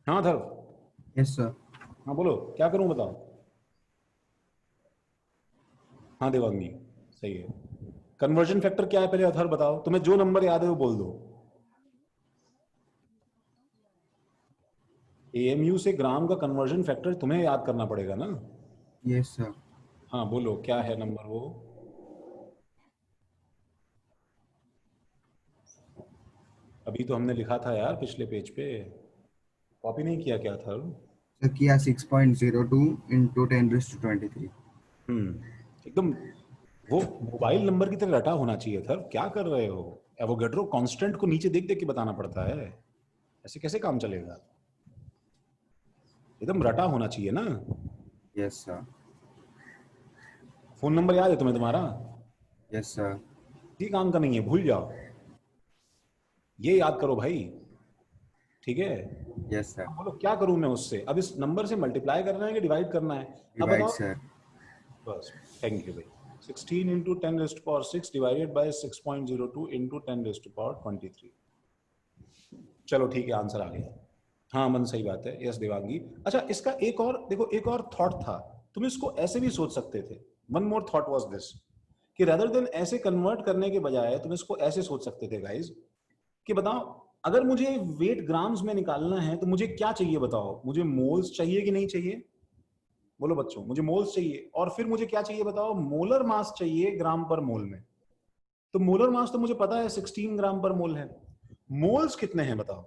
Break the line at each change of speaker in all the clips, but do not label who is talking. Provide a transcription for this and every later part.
हाँ धर्म।
Yes sir.
हाँ बोलो, क्या करूं बताओ। हाँ देवांगी, सही है। कन्वर्जन फैक्टर क्या है पहले अथर बताओ, तुम्हें जो नंबर याद है वो बोल दो। एएमयू से ग्राम का कन्वर्जन फैक्टर तुम्हें याद करना पड़ेगा ना।
Yes sir.
हाँ बोलो, क्या है नंबर वो। अभी तो हमने लिखा था यार पिछले पेज पे, कॉपी नहीं किया क्या था।
सर किया 6.02 इंटू 10⁻23।
एकदम वो मोबाइल नंबर की तरह रटा होना चाहिए था। क्या कर रहे हो, एवोगैड्रो कांस्टेंट को नीचे देख देख के बताना पड़ता है, ऐसे कैसे काम चलेगा। एकदम रटा होना चाहिए ना।
Yes sir.
फोन नंबर याद है तुम्हें तुम्हारा,
यस सर।
किसी काम का नहीं है, भूल जाओ, ये याद करो भाई, ठीक है।
Yes sir.
अब बोलो क्या करूं मैं उससे, अब इस नंबर से मल्टीप्लाई करना है कि डिवाइड करना है। अब
डिवाइड
बताओ।
सर।
बस, थैंक यू भाई। 16 इंटू 10⁻6 डिवाइडेड बाई 6.02 इंटू 10⁻23। चलो ठीक है, आंसर आ गया। हाँ मन, सही बात है, यस देवांगी। अच्छा इसका एक और देखो, एक और थॉट था, तुम इसको ऐसे भी सोच सकते थे। One more thought was this, कि रेदर देन ऐसे कन्वर्ट करने के बजाय तुम इसको ऐसे सोच सकते थे गाइज, कि बताओ अगर मुझे वेट ग्राम्स में निकालना है तो मुझे क्या चाहिए बताओ, मुझे मोल्स चाहिए कि नहीं चाहिए। बोलो बच्चों, मुझे मोल्स चाहिए, और फिर मुझे क्या चाहिए बताओ, मोलर मास चाहिए ग्राम पर मोल में। तो मोलर मास तो मुझे पता है 16 ग्राम पर मोल है, मोल्स कितने हैं बताओ।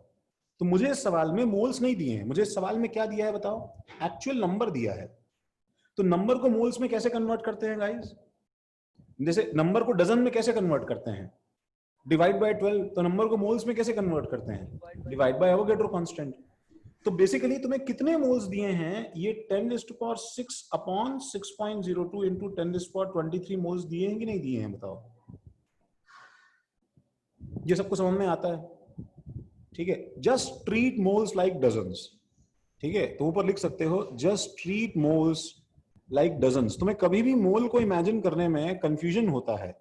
तो मुझे इस सवाल में मोल्स नहीं दिए हैं, मुझे इस सवाल में क्या दिया है बताओ, एक्चुअल नंबर दिया है। तो नंबर को मोल्स में कैसे कन्वर्ट करते हैं गाइस, जैसे नंबर को डजन में कैसे कन्वर्ट करते हैं, डिवाइड बाय 12। तो नंबर को मोल्स में कैसे कन्वर्ट करते हैं, डिवाइड बाय एवोगैड्रो कांस्टेंट। तो बेसिकली तुम्हें कितने मोल्स दिए हैं, ये 10⁻6 अपॉन 6.02 इंटू 10⁻23 मोल्स दिए हैं कि नहीं दिए हैं बताओ। ये सबको समझ में आता है, ठीक है। Just treat moles like dozens, ठीक है। तो ऊपर लिख सकते हो just treat moles like dozens. तुम्हें कभी भी मोल को इमेजिन करने में कंफ्यूजन होता है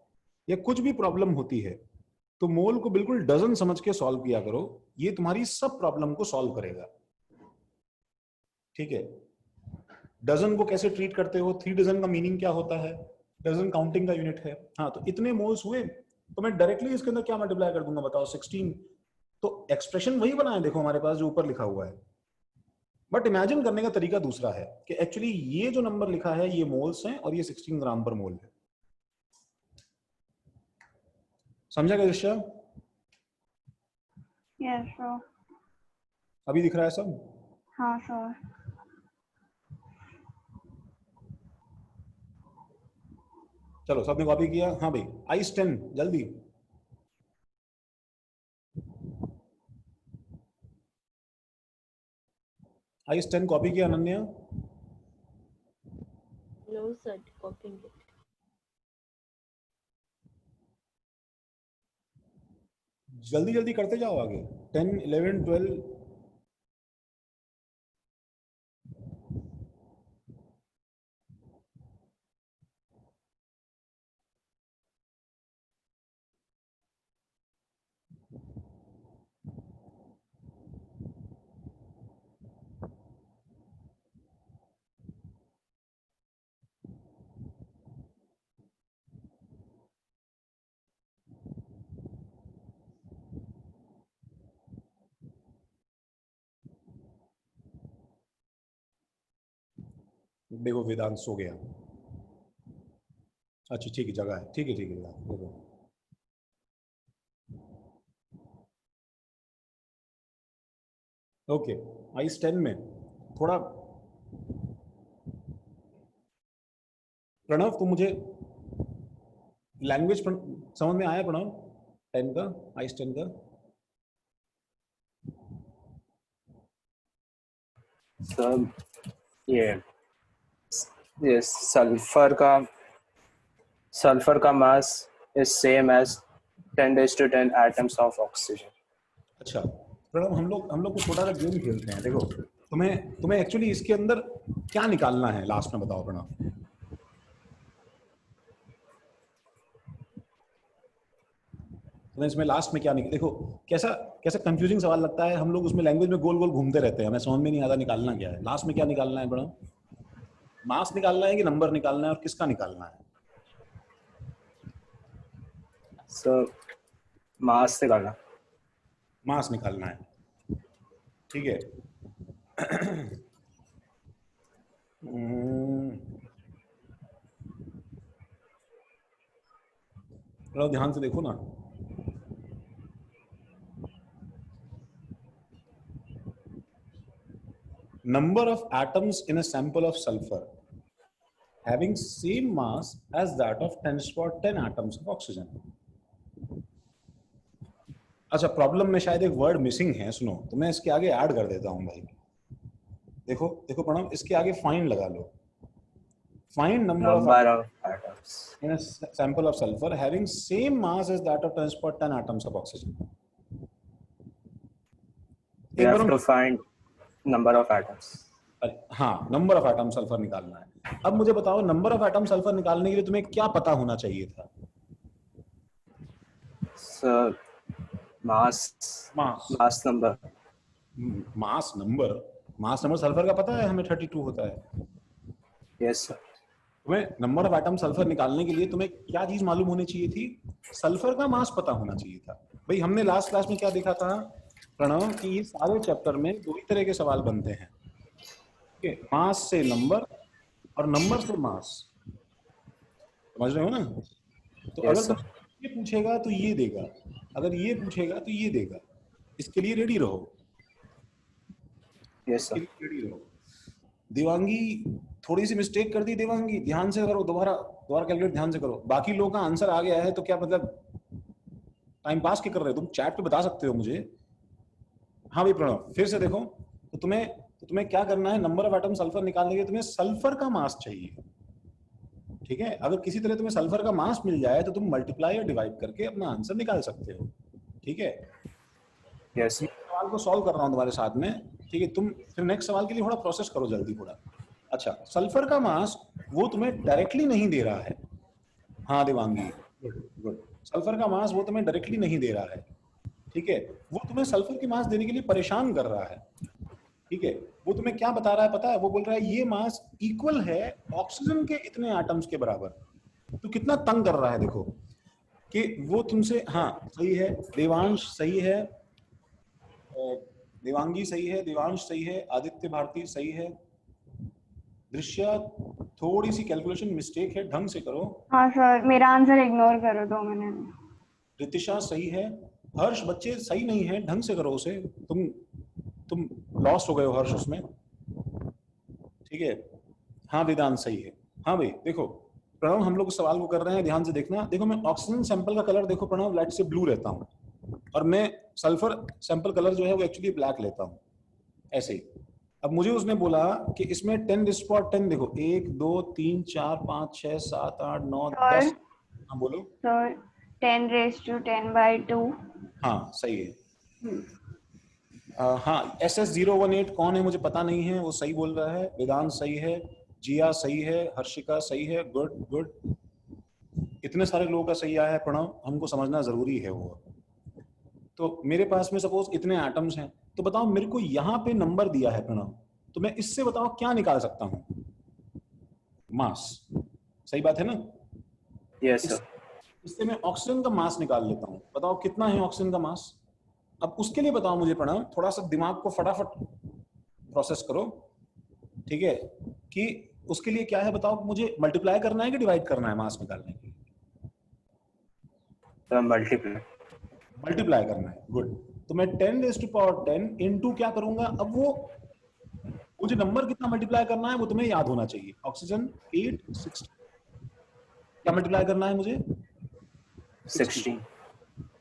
या कुछ भी प्रॉब्लम होती है, तो मोल को बिल्कुल डजन समझ के सॉल्व किया करो, ये तुम्हारी सब प्रॉब्लम को सॉल्व करेगा, ठीक है। डजन को कैसे ट्रीट करते हो, 3 डजन का मीनिंग क्या होता है, डजन काउंटिंग का यूनिट है। हाँ तो इतने मोल्स हुए, तो मैं डायरेक्टली इसके अंदर क्या मल्टीप्लाई कर दूंगा बताओ, 16। तो एक्सप्रेशन वही बना है देखो हमारे पास जो ऊपर लिखा हुआ है, बट इमेजिन करने का तरीका दूसरा है कि एक्चुअली ये जो नंबर लिखा है ये मोल्स हैं और ये 16 ग्राम पर मोल है। समझा क्या दृश्य,
यस सर।
अभी दिख रहा है सब।
हाँ सर।
चलो सबने कॉपी किया, हाँ भाई आइस 10 जल्दी। आइस 10 कॉपी किया Ananya.
No, sir, copying it.
जल्दी जल्दी करते जाओ आगे, 10 11 12। देखो वेदांत सो गया, अच्छा ठीक है जगह है, ठीक है ठीक है देखो। ओके, आइस 10 में थोड़ा, प्रणव तुम मुझे लैंग्वेज समझ में आया प्रणव, 10 का, आइस 10 का।
सब ये सल्फर का mass is same as 10⁻10 atoms of oxygen.
अच्छा प्रणव, हम लोग को छोटा सा गेम खेलते हैं, देखो तुम्हें एक्चुअली इसके अंदर क्या निकालना है लास्ट में बताओ प्रणव। तुम्हें इसमें लास्ट में क्या निकल, देखो कैसा कैसे कंफ्यूजिंग सवाल लगता है, हम लोग उसमें लैंग्वेज में गोल गोल घूमते रहते हैं, हमें समझ में नहीं आता निकालना क्या है, लास्ट में क्या निकालना है बड़ा, मास निकालना है कि नंबर निकालना है और किसका निकालना है?
सर मास से करना।
मास निकालना है, ठीक है। थोड़ा ध्यान से देखो ना, number of atoms in a sample of sulfur having same mass as that of 10^10 atoms of oxygen. अच्छा, प्रॉब्लम में शायद एक वर्ड मिसिंग है, सुनो तो मैं इसके आगे ऐड कर देता हूं भाई। देखो देखो प्रणव, इसके आगे फाइंड लगा लो, find number of
atoms
in a sample of sulfur having same mass as that of 10^10 atoms of oxygen.
you have to find number of atoms.
हाँ, नंबर ऑफ एटम सल्फर निकालना है। अब मुझे बताओ, नंबर ऑफ एटम सल्फर निकालने के लिए तुम्हें क्या पता होना चाहिए था?
सर मास नंबर
सल्फर का पता है हमें 32 होता है।
Yes sir.
तुम्हें नंबर ऑफ एटम सल्फर निकालने के लिए तुम्हें क्या चीज मालूम होनी चाहिए थी? सल्फर का मास पता होना चाहिए था। भाई हमने लास्ट क्लास में क्या देखा था प्रणव, कि ये सारे चैप्टर में दो ही तरह के सवाल बनते हैं, मास से नंबर और नंबर से मास, समझ रहे हो ना? तो
yes,
अगर ये पूछेगा तो ये देगा, अगर ये पूछेगा तो ये देगा, इसके लिए रेडी रहो।
Yes sir.
रेडी रहो। देवांगी थोड़ी सी मिस्टेक कर दी, देवांगी ध्यान से करो, दोबारा कैलकुलेट ध्यान से करो। बाकी लोगों का आंसर आ गया है तो क्या मतलब टाइम पास के कर रहे हो? तुम चैट पे बता सकते हो मुझे। हाँ भाई प्रणव, फिर से देखो, तो तुम्हें क्या करना है, नंबर ऑफ एटम सल्फर निकालने के लिए तुम्हें सल्फर का मास चाहिए, ठीक है। अगर किसी तरह तुम्हें सल्फर का मास मिल जाए तो तुम मल्टीप्लाई और डिवाइड करके अपना आंसर निकाल सकते हो, ठीक है।
यस
सवाल को सॉल्व कर रहा हूं तुम्हारे साथ में, ठीक है। तुम फिर नेक्स्ट सवाल के लिए थोड़ा प्रोसेस करो जल्दी थोड़ा। अच्छा, सल्फर का मास वो तुम्हें डायरेक्टली नहीं दे रहा है। हाँ देवांगी, गुड। सल्फर का मास वो तुम्हें डायरेक्टली नहीं दे रहा है, ठीक है। वो तुम्हें सल्फर की मास देने के लिए परेशान कर रहा है, ठीक है। वो तुम्हें क्या बता रहा है पता है? वो बोल रहा है ये मास इक्वल है ऑक्सीजन के इतने एटम्स के बराबर। तो कितना तंग कर रहा है देखो, कि वो तुमसे, हाँ सही है, देवांश सही है, देवांगी सही है, देवांश सही है, आदित्य भारती सही है, दृश्य थोड़ी सी कैलकुलेशन मिस्टेक है, ढंग से करो।
हाँ सर, मेरा आंसर इग्नोर करो 2 मिनट।
रितिशा सही है, हर्ष बच्चे सही नहीं है, ढंग से करो उसे, तुम लॉस्ट हो गए हो हर्ष उसमें, ठीक है। हाँ वेदांत सही है। हाँ भाई देखो प्रणव, हम लोग उस सवाल को कर रहे हैं, ध्यान से देखना। देखो मैं ऑक्सीजन सैंपल का कलर देखो प्रणव, लाइट से ब्लू लेता हूँ, और मैं सल्फर सैंपल कलर जो है वो एक्चुअली ब्लैक लेता हूँ, ऐसे ही। अब मुझे उसने बोला कि इसमें 10^10 देखो, 1 2 3 4 5 6 7 8 9 10। हाँ बोलो
सर, 10^10/2।
हाँ सही है। हाँ SS018 कौन है मुझे पता नहीं है, वो सही बोल रहा है। वेदांत सही है, जिया सही है, हर्षिका सही है, गुड गुड। इतने सारे लोगों का सही आया है प्रणव, हमको समझना जरूरी है वो। तो मेरे पास में सपोज इतने एटम्स हैं, तो बताओ मेरे को यहाँ पे नंबर दिया है प्रणव, तो मैं इससे बताओ क्या निकाल सकता हूँ? मास, सही बात है ना?
Yes sir.
इससे मैं ऑक्सीजन का मास निकाल लेता हूँ, बताओ कितना है ऑक्सीजन का मास। अब उसके लिए बताओ मुझे प्रणव, थोड़ा सा दिमाग को फटाफट प्रोसेस करो, ठीक है, कि उसके लिए क्या है बताओ मुझे, मल्टीप्लाई करना है कि डिवाइड करना है मास निकालने के लिए? मल्टीप्लाई करना है, गुड। तो मैं 10^10 इनटू क्या करूंगा, अब वो मुझे नंबर कितना मल्टीप्लाई करना है वो तुम्हें याद होना चाहिए। ऑक्सीजन 860, क्या मल्टीप्लाई करना है मुझे?
16।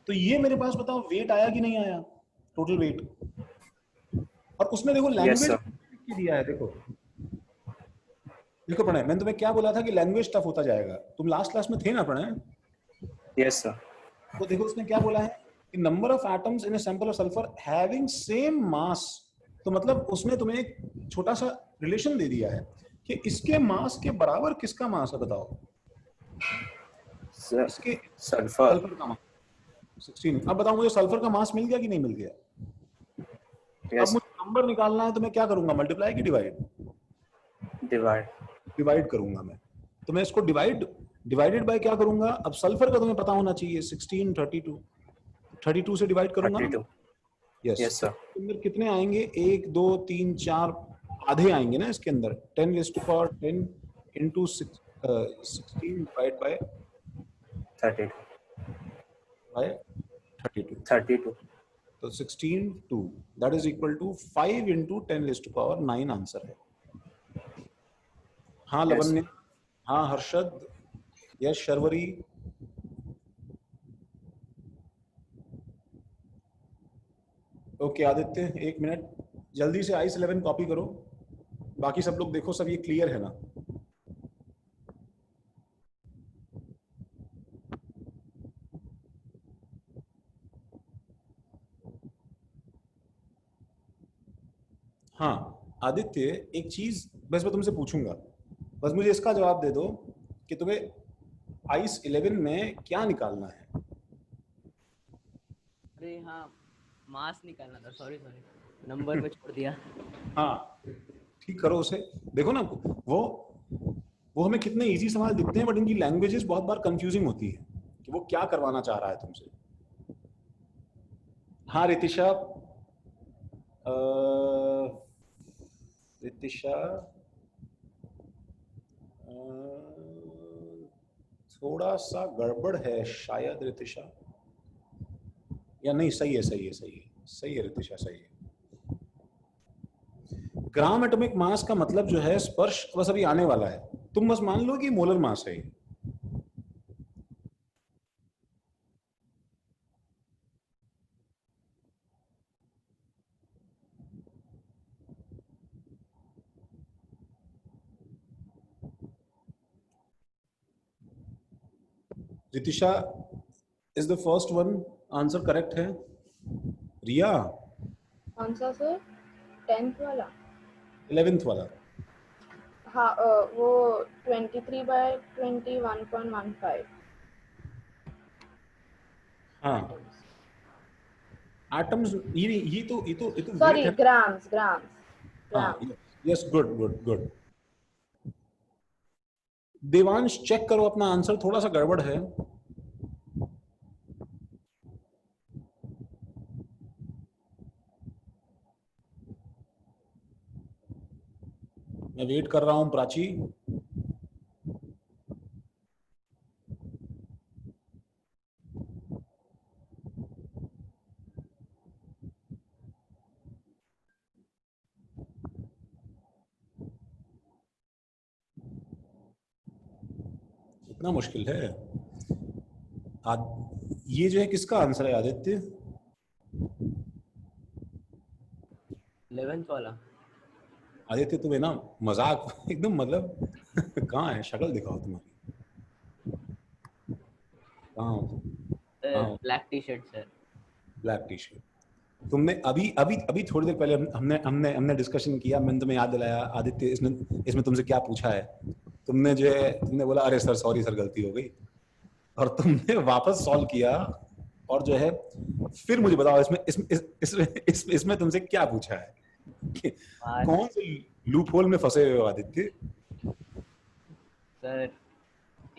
तो ये मेरे पास बताओ वेट आया कि नहीं आया, टोटल वेट। और उसमें देखो लैंग्वेज दिया है, देखो देखो प्रणय, मैंने तुम्हें क्या बोला था कि लैंग्वेज टफ होता जाएगा, तुम लास्ट क्लास में थे ना प्रणय?
Yes sir.
तो देखो उसने क्या बोला है कि number of atoms in a sample of sulphur having same mass. तो मतलब उसने तुम्हें एक छोटा सा रिलेशन दे दिया है कि इसके मास के बराबर किसका मास है बताओ?
सर
इसके
सल्फर
का मास। 16। अब बताओ मुझे सल्फर का मास मिल गया कि नहीं मिल गया? अब
Yes.
मुझे नंबर निकालना है तो मैं क्या करूंगा, मल्टीप्लाई की डिवाइड?
Divide.
डिवाइड करूंगा मैं। तो मैं इसको डिवाइडेड बाय क्या करूंगा? अब सल्फर का तुम्हें पता होना चाहिए 16, 32, 32 से डिवाइड करूंगा ना?
32.
यस।
Yes, sir.
अंदर कितने आएंगे? 1 2 3 4 आधे आएंगे ना इसके अंदर। 10⁻10 into 16 डिवाइड बाय
32.
32।
32.
तो 16 2 that is equal to 5 into 10⁻9 answer है। हाँ
Yes.
लवन्य, हाँ Harshad, yes Sharvari, okay Aditya, 1 minute जल्दी से आइस 11 कॉपी करो। बाकी सब लोग देखो, सब ये क्लियर है ना? हाँ आदित्य, एक चीज बस मैं तुमसे पूछूंगा, बस मुझे इसका जवाब दे दो कि तुम्हें आइस 11 में क्या निकालना है?
अरे हाँ, मास निकालना था, सॉरी नंबर में छोड़ दिया।
हाँ ठीक करो उसे। देखो ना वो हमें कितने इजी सवाल दिखते हैं, बट इनकी लैंग्वेजेस बहुत बार कंफ्यूजिंग होती है कि वो क्या करवाना चाह रहा है तुमसे। हाँ रितिशा, रितिशा थोड़ा सा गड़बड़ है शायद रितिशा, या नहीं? सही है सही है सही है सही है रितिशा, सही है। ग्राम एटॉमिक मास का मतलब जो है स्पर्श बस अभी आने वाला है, तुम बस मान लो कि मोलर मास है ये। Ritisha is the first one, answer correct है। रिया
कौन सा सर? 10th वाला?
11th वाला।
हाँ वो 23/21.15
हाँ
atoms.
एटम्स, ये तो
Sorry,
weight है।
grams.
हाँ yes, good good good. Devansh check करो अपना आंसर, थोड़ा सा गड़बड़ है। मैं वेट कर रहा हूं प्राची। इतना मुश्किल है? ये जो है किसका आंसर है आदित्य?
11th वाला।
आदित्य तुम्हें ना मजाक एकदम, मतलब कहाँ है? शक्ल दिखाओ तुम्हारी, कहाँ हो तुम? हाँ
black T shirt sir.
Black T shirt. तुमने अभी अभी अभी थोड़ी देर पहले हमने हमने हमने डिस्कशन किया, मैंने तुम्हें याद दिलाया आदित्य इसमें तुमसे क्या पूछा है। तुमने जो है तुमने बोला अरे सर सॉरी सर गलती हो गई, और तुमने वापस सॉल्व किया, और जो है फिर मुझे बताओ इसमें तुमसे क्या पूछा है कि कौन से लूप होल में फंसे हुए हो आदित्य?
सर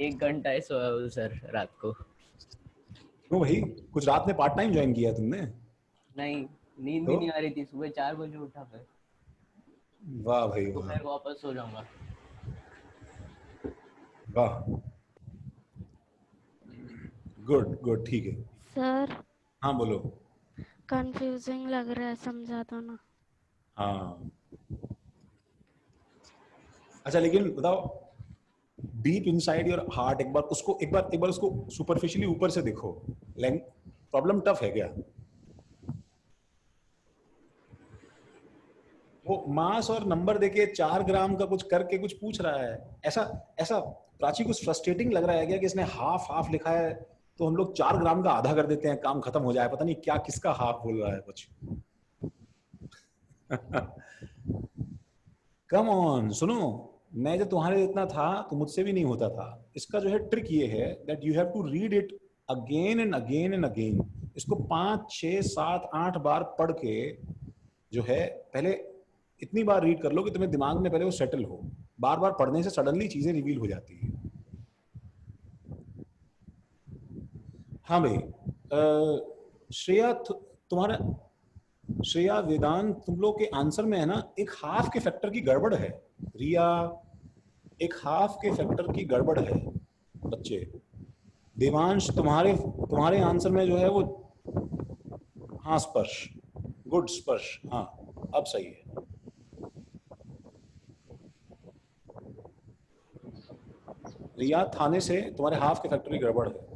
1 घंटा ही सोया हूँ सर रात को।
क्यों भाई, कुछ रात में पार्ट टाइम ज्वाइन किया तुमने?
नहीं, नींद भी नहीं आ रही थी, सुबह 4 बजे उठा फिर।
वाह भाई
तो
वाह
फिर वापस सो जाऊंगा।
वाह, गुड गुड, ठीक है।
सर
हाँ बोलो।
कंफ्यूजिंग लग रहा है, समझा दो ना।
हाँ अच्छा, लेकिन बताओ डीप इनसाइड योर हार्ट एक बार उसको सुपरफिशियली ऊपर से देखो। प्रॉब्लम टफ है क्या? वो मास और नंबर देके 4 ग्राम का कुछ करके कुछ पूछ रहा है, ऐसा ऐसा प्राची कुछ फ्रस्ट्रेटिंग लग रहा है क्या कि इसने हाफ हाफ लिखा है तो हम लोग 4 ग्राम का आधा कर देते हैं, काम खत्म हो जाए। पता नहीं क्या किसका हाफ बोल रहा है कुछ। कम ऑन, सुनो, मैं जब तुम्हारे इतना था तो मुझसे भी नहीं होता था। इसका जो है ट्रिक ये है that you have to read it again and again and again, इसको 5, 6, 7, 8 बार पढ़ के जो है, पहले इतनी बार रीड कर लो कि तुम्हें दिमाग में पहले वो सेटल हो। बार बार पढ़ने से सडनली चीजें रिवील हो जाती है। हाँ भाई, श्रेया तुम्हारा, श्रेया, वेदांत, तुम लोग के आंसर में है ना एक हाफ के फैक्टर की गड़बड़ है। रिया, एक हाफ के फैक्टर की गड़बड़ है बच्चे। देवांश, तुम्हारे आंसर में जो है वो, हाँ स्पर्श, गुड स्पर्श, हाँ अब सही है। रिया, थाने से तुम्हारे हाफ के फैक्टर की गड़बड़ है।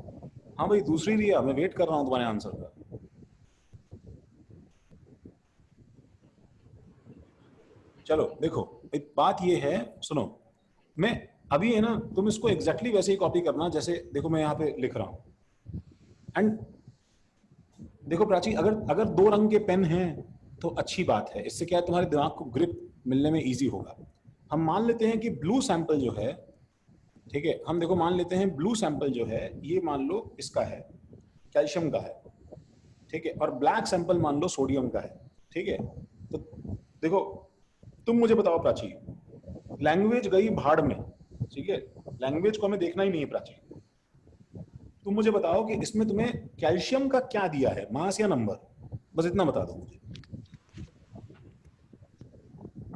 हाँ भाई, दूसरी रिया, मैं वेट कर रहा हूं तुम्हारे आंसर का। चलो देखो, एक बात ये है, सुनो, मैं अभी है ना, तुम इसको एग्जैक्टली वैसे ही कॉपी करना जैसे, देखो मैं यहाँ पे लिख रहा हूं। एंड देखो प्राची, अगर 2 रंग के पेन हैं तो अच्छी बात है, इससे क्या है, तुम्हारे दिमाग को ग्रिप मिलने में इजी होगा। हम मान लेते हैं कि ब्लू सैंपल जो है, ठीक है, हम देखो मान लेते हैं ब्लू सैंपल जो है, ये मान लो इसका है, कैल्शियम का है, ठीक है, और ब्लैक सैंपल मान लो सोडियम का है, ठीक है। तो देखो, तुम मुझे बताओ प्राची, लैंग्वेज गई भाड़ में, ठीक है, लैंग्वेज को हमें देखना ही नहीं है प्राची। तुम मुझे बताओ कि इसमें तुम्हें कैल्शियम का क्या दिया है, मास या नंबर, बस इतना बता दो मुझे।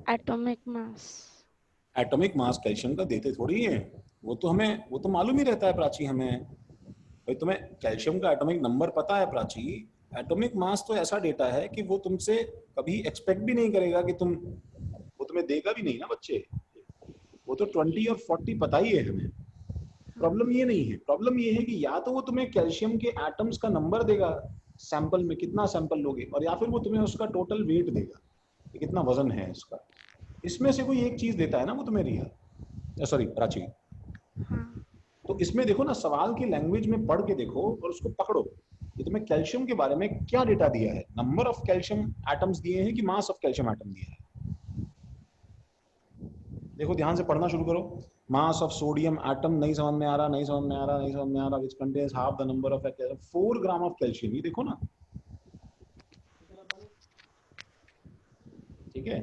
Atomic mass.
Atomic mass calcium का देते थोड़ी है, वो तो मालूम ही रहता है प्राची हमें। भाई तुम्हें कैल्शियम का एटॉमिक नंबर पता है प्राची, एटॉमिक मास तो ऐसा डेटा है कि वो तुमसे कभी एक्सपेक्ट भी नहीं करेगा कि वो तुम्हें देगा भी नहीं ना बच्चे। वो तो 20 और 40 पता ही है हमें। प्रॉब्लम ये नहीं है, प्रॉब्लम ये है कि या तो वो तुम्हें कैल्शियम के एटम्स का नंबर देगा सैंपल में, कितना सैंपल लोगे, और या फिर वो तुम्हें उसका टोटल वेट देगा कि कितना वजन है इसका। इसमें से कोई एक चीज देता है ना वो तुम्हें, रिया, सॉरी प्राची।
हाँ।
तो इसमें देखो ना, सवाल की लैंग्वेज में पढ़ के देखो और उसको पकड़ो कि तुम्हें कैल्शियम के बारे में क्या डेटा दिया है, नंबर ऑफ कैल्शियम एटम्स दिए हैं कि मास ऑफ कैल्शियम एटम दिया है। देखो ध्यान से पढ़ना शुरू करो। मास ऑफ सोडियम एटम नहीं समझ में आ रहा, नहीं समझ में आ रहा, नहीं समझ में आ रहा, which contains half the number of 4 gram of calcium, ये देखो ना, ठीक है,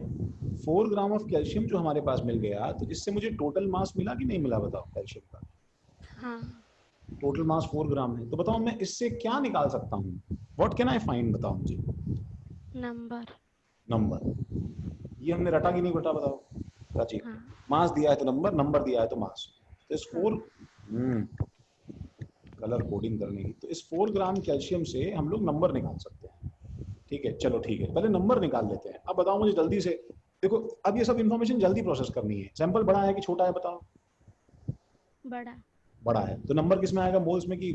4 ग्राम ऑफ कैल्शियम जो हमारे पास मिल गया, तो इससे मुझे टोटल मास मिला कि नहीं मिला, बताओ कैल्शियम का
हाँ।
टोटल मास 4 ग्राम है। तो बताओ मैं इससे क्या निकाल सकता हूँ, व्हाट कैन आई फाइंड, बताओ मुझे। नंबर, ये हमने रटा कि नहीं रटा, बताओ प्राची।
हाँ।
मास दिया है तो नंबर, नंबर दिया है तो मास। तो इस 4 कलर कोडिंग करने की, तो इस 4 ग्राम कैल्शियम से हम लोग नंबर निकाल सकते हैं, ठीक है। चलो ठीक है, पहले नंबर निकाल लेते हैं। अब बताओ मुझे जल्दी से, देखो अब ये सब इंफॉर्मेशन जल्दी प्रोसेस करनी है। सैंपल बड़ा है कि छोटा है, बताओ। बड़ा है, तो नंबर किस में आएगा, मोल्स में कि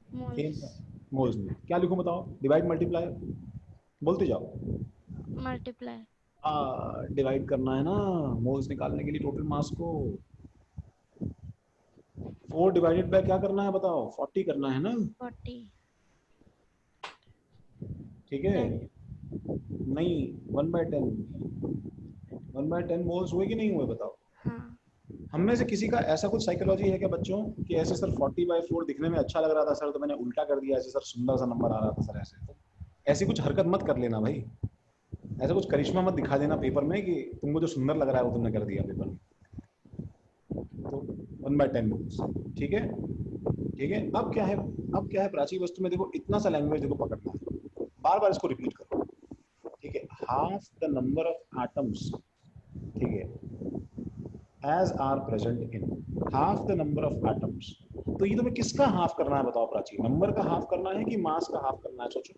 मोल्स में? क्या लिखूं बताओ, डिवाइड मल्टीप्लाई, बोलते जाओ।
मल्टीप्लाई।
डिवाइड करना है ना मोल्स निकालने के लिए टोटल मास को। 4 डिवाइडेड बाय क्या करना है बताओ, 40 करना है ना,
40।
ठीक है। नहीं, 1/10, 1/10 मोल्स हुए कि नहीं हुए, बताओ।
हाँ।
हम में से किसी का ऐसा कुछ साइकोलॉजी है क्या बच्चों, कि ऐसे सर 40/4 दिखने में अच्छा लग रहा था सर, तो मैंने उल्टा कर दिया, ऐसे सर सुंदर सा नंबर आ रहा था सर, ऐसे? तो ऐसी कुछ हरकत मत कर लेना भाई, ऐसा कुछ करिश्मा मत दिखा देना पेपर में कि तुमको जो सुंदर लग रहा है वो तुमने कर दिया पेपर में। तो 1/10 मोल्स, ठीक है, ठीक है। अब क्या है प्राची, वस्तु में देखो इतना सा लैंग्वेज देखो पकड़ना है, बार बार इसको रिपीट करो, ठीक है। Half the number of atoms, ठीक है, as are present in half the number of atoms। तो ये तुम्हें किसका हाफ करना है बताओ प्राची, नंबर का हाफ करना है कि मास का हाफ करना है, सोचो,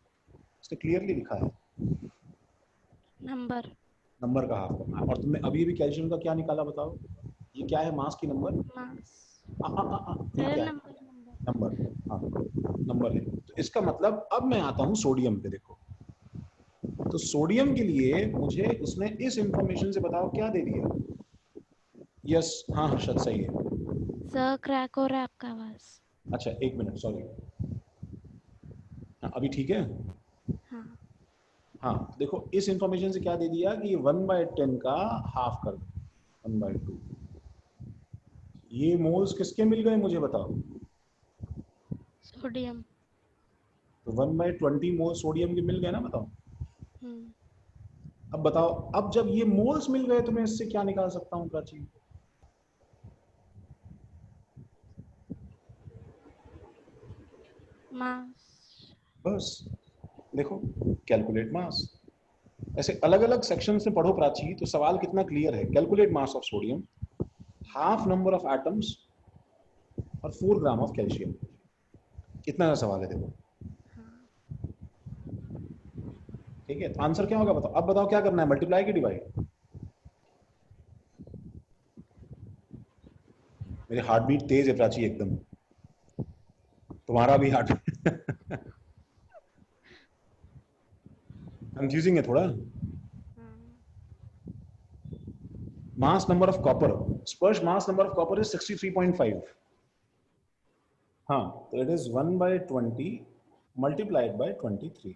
इसने क्लियरली लिखा है नंबर का हाफ करना है। और तुमने अभी भी कैल्शियम का क्या निकाला बताओ, ये क्या है, मास की नंबर, ये क्या है, नंबर, हाँ नंबर है। तो इसका मतलब अब मैं आता हूँ सोडियम पे, देखो तो सोडियम के लिए मुझे उसने इस इंफॉर्मेशन से बताओ क्या दे दिया। यस, हाँ हर्षद सही है
सर, क्रैक हो रहा है आपका आवाज।
अच्छा 1 मिनट, सॉरी। हाँ अभी ठीक है।
हाँ।
हाँ देखो इस इंफॉर्मेशन से क्या दे दिया कि 1/10 का हाफ कर दो, 1/2। ये मोल्स किसके मिल गए मुझे बताओ,
सोडियम।
तो 1/20 मोल सोडियम के मिल गए ना, बताओ।
हम्म,
अब बताओ, अब जब ये मोल्स मिल गए तो मैं इससे क्या निकाल सकता हूँ प्राची?
मास।
बस देखो, कैलकुलेट मास। ऐसे अलग अलग सेक्शन से पढ़ो प्राची तो सवाल कितना क्लियर है। Calculate mass of sodium, half number of atoms और 4 ग्राम ऑफ कैल्शियम। इतना सा सवाल है, देखो। ठीक है, तो आंसर क्या होगा बताओ। अब बताओ क्या करना है, मल्टीप्लाई की डिवाइड? मेरी हार्ट बीट तेज है प्राची एकदम, तुम्हारा भी हार्ट कंफ्यूजिंग है थोड़ा। मास नंबर ऑफ कॉपर, स्पर्श mass number of copper is 63.5। हाँ, तो it is 1/20 multiplied by 23।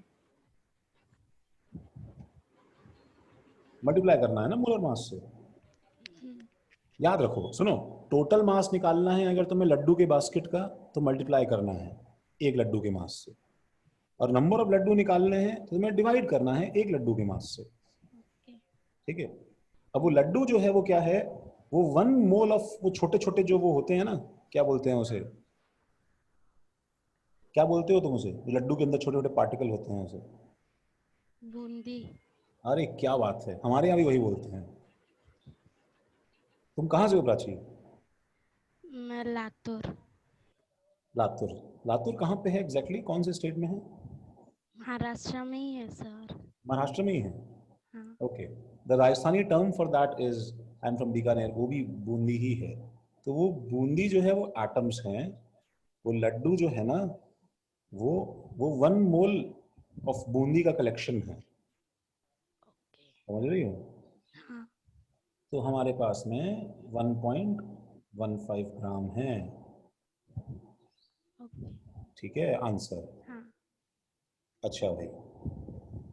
Multiply करना है ना मोलर मास से। याद रखो, सुनो, टोटल मास निकालना है अगर तुम्हें लड्डू के बास्केट का, तो मल्टीप्लाई करना है एक लड्डू के मास से। और नंबर ऑफ लड्डू निकालने हैं तो तुम्हें डिवाइड करना है एक लड्डू के मास से। ठीक है। अब वो लड्डू जो है वो क्या है, वो 1 मोल ऑफ, वो छोटे छोटे जो वो होते हैं ना, क्या बोलते हैं उसे, क्या बोलते हो तुम उसे, लड्डू के अंदर छोटे छोटे पार्टिकल होते हैं उसे?
बूंदी।
अरे क्या बात है, हमारे यहाँ भी वही बोलते हैं। तुम कहाँ से हो प्राची?
मैं लातूर।
लातूर। लातूर कहाँ पे है एग्जैक्टली, कौन से स्टेट में है?
महाराष्ट्र में ही है सर।
महाराष्ट्र में ही है।
हाँ।
Okay. The Rajasthani term for that is, I am from Bikaner, वो भी बूंदी ही है। तो वो बूंदी जो है वो एटम्स हैं, वो लड्डू जो है ना, वो 1 मोल ऑफ बूंदी का कलेक्शन है। समझ रही हो?
हाँ।
तो हमारे पास में 1.15 ग्राम है।
ओके।
ठीक है आंसर।
हाँ।
अच्छा भाई,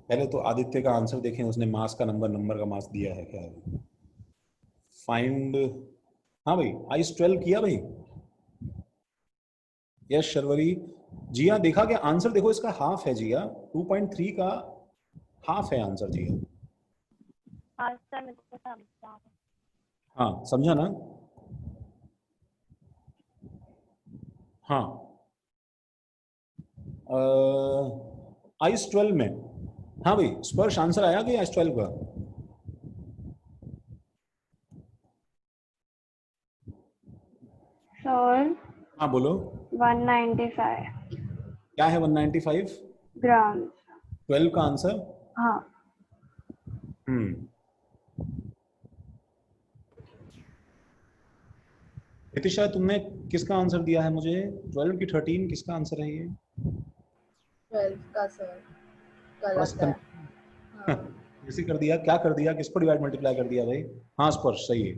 पहले तो आदित्य का आंसर देखें, उसने मास का नंबर का मास दिया है क्या? फाइंड, हाँ भाई, आइस 12 किया भाई। यस शर्वरी। जिया देखा क्या आंसर? देखो इसका हाफ है जिया, 2.3 का हाफ है आंसर जिया। हाँ समझा ना? हाँ, आइस 12 में। हाँ भाई, स्पर्श आंसर आया कि आइस 12 का?
सर
हाँ बोलो।
195
क्या है 195?
ग्राम।
12 का आंसर।
हाँ।
नितिशा तुमने किसका आंसर दिया है मुझे? 12 की 13 किसका आंसर है ये?
12 का सर
थोड़ा
गलत
सा
है। हाँ।
कैसे कर दिया, क्या कर दिया, किसको डिवाइड मल्टीप्लाई कर दिया भाई? हाँ स्पर्श सही है।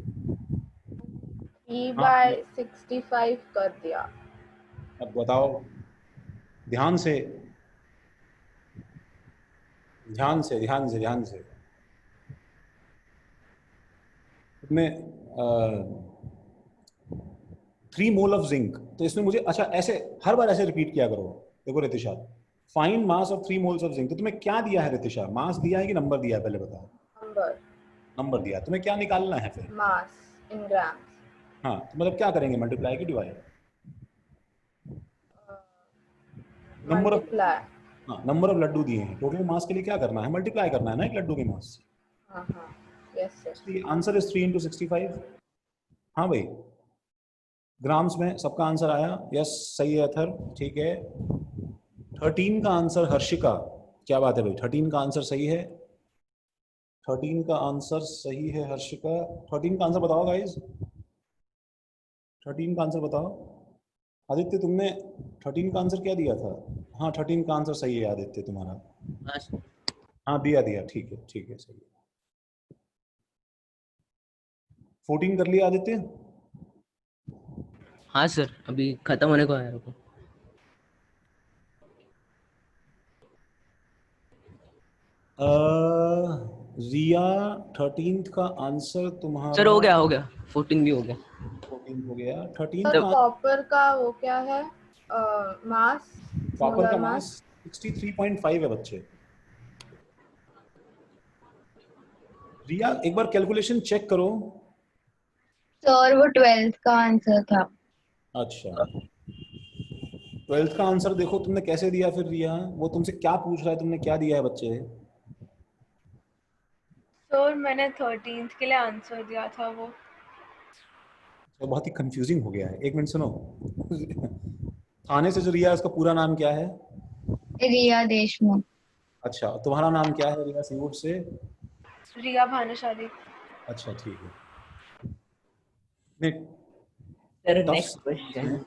E/65 कर दिया।
अब बताओ, ध्यान से ध्यान से ध्यान से ध्यान से। तुमने 3 मोल ऑफ जिंक, तो इसमें मुझे, अच्छा ऐसे हर बार ऐसे रिपीट किया करो। देखो Ritisha, find mass of 3 moles of zinc, तो तुम्हें क्या दिया है रितिशा? मास दिया है कि नंबर दिया है, पहले बताओ।
नंबर।
नंबर दिया, तुम्हें क्या निकालना है फिर?
मास इन ग्राम्स।
हाँ, तो मतलब क्या करेंगे, मल्टीप्लाई की डिवाइड? Number of,
multiply.
हाँ नंबर ऑफ लड्डू दिए हैं, टोटल मास के लिए क्या करना है, मल्टीप्लाई करना है ना एक लड्डू के मास से।
हाँ हाँ यस सर।
Answer is 3 × 65। हाँ भाई, ग्राम्स में सबका आंसर आया। यस सही है अथर, ठीक है। 13 का आंसर हर्षिका, क्या बात है भाई, 13 का आंसर सही है। 13 का आंसर सही है हर्षिका। 13 का आंसर बताओ गाइस, 13 का आंसर बताओ। आदित्य तुमने 13 का आंसर क्या दिया था? हाँ 13 का आंसर सही है आदित्य तुम्हारा। हाँ दिया दिया, ठीक है सही है। 14 कर लिया आदित्य?
हाँ सर, अभी खत्म होने को है रुको।
रिया 13th का आंसर तुम्हारा?
सर हो गया 14 भी हो गया।
14 हो गया। 13
सर
का
कॉपर का वो क्या है? mass,
कॉपर
molar
का
mass,
मास 63.5 है बच्चे। रिया एक बार कैलकुलेशन चेक करो।
सर वो 12th का आंसर था।
अच्छा 12th का आंसर देखो तुमने कैसे दिया फिर रिया, वो तुमसे क्या पूछ रहा है, तुमने क्या दिया है बच्चे?
सर मैंने 13th के लिए आंसर दिया था वो।
तो बहुत ही कंफ्यूजिंग हो गया है। एक मिनट सुनो थाने से जो रिया है उसका पूरा नाम क्या है?
रिया देशमुख।
अच्छा तुम्हारा नाम क्या है रिया सीवुड से?
रिया भानुशाली।
अच्छा ठीक है। नहीं
sir
tough
next question.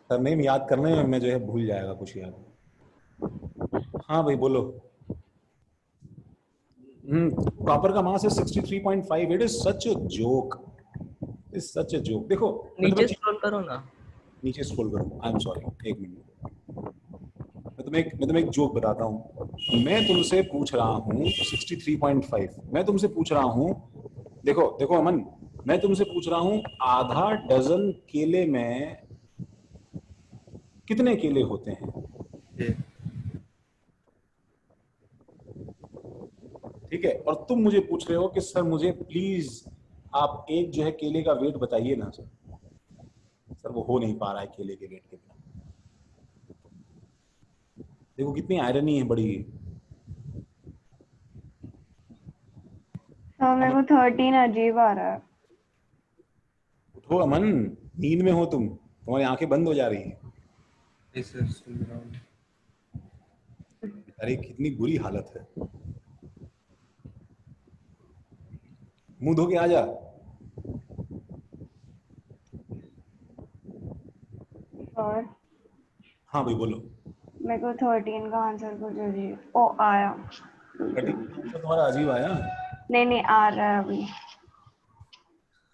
Surname याद करने में मैं जो है भूल जाएगा कुछ याद। हाँ भाई बोलो। कॉपर का मास है 63.5। It is such a joke, is such a joke. देखो
नीचे स्क्रॉल करो ना।
नीचे स्क्रॉल करो। आई एम सॉरी एक मिनट। मैं तुम्हें एक जोक बताता हूँ। मैं तुमसे पूछ रहा हूँ 63.5, मैं तुमसे पूछ रहा हूँ, देखो देखो अमन, मैं तुमसे पूछ रहा हूँ आधा डजन केले में कितने केले होते हैं? ठीक है, और तुम मुझे पूछ रहे हो कि सर मुझे प्लीज आप एक जो है केले का वेट बताइए ना। सर वो हो नहीं पा रहा है केले के वेट के बिना। देखो कितनी आयरनी है बड़ी।
तो मेरे को 13 अजीब आ रहा है।
उठो अमन, नींद में हो तुम, तुम्हारी आंखें बंद हो जा रही हैं। अरे कितनी बुरी हालत है। मुंह धो के आ जा।
और
हाँ भाई बोलो।
मेरे को 13 का आंसर कुछ अजीब ओ आया।
तो तुम्हारा अजीब आया।
नहीं नहीं आ रहा है अभी।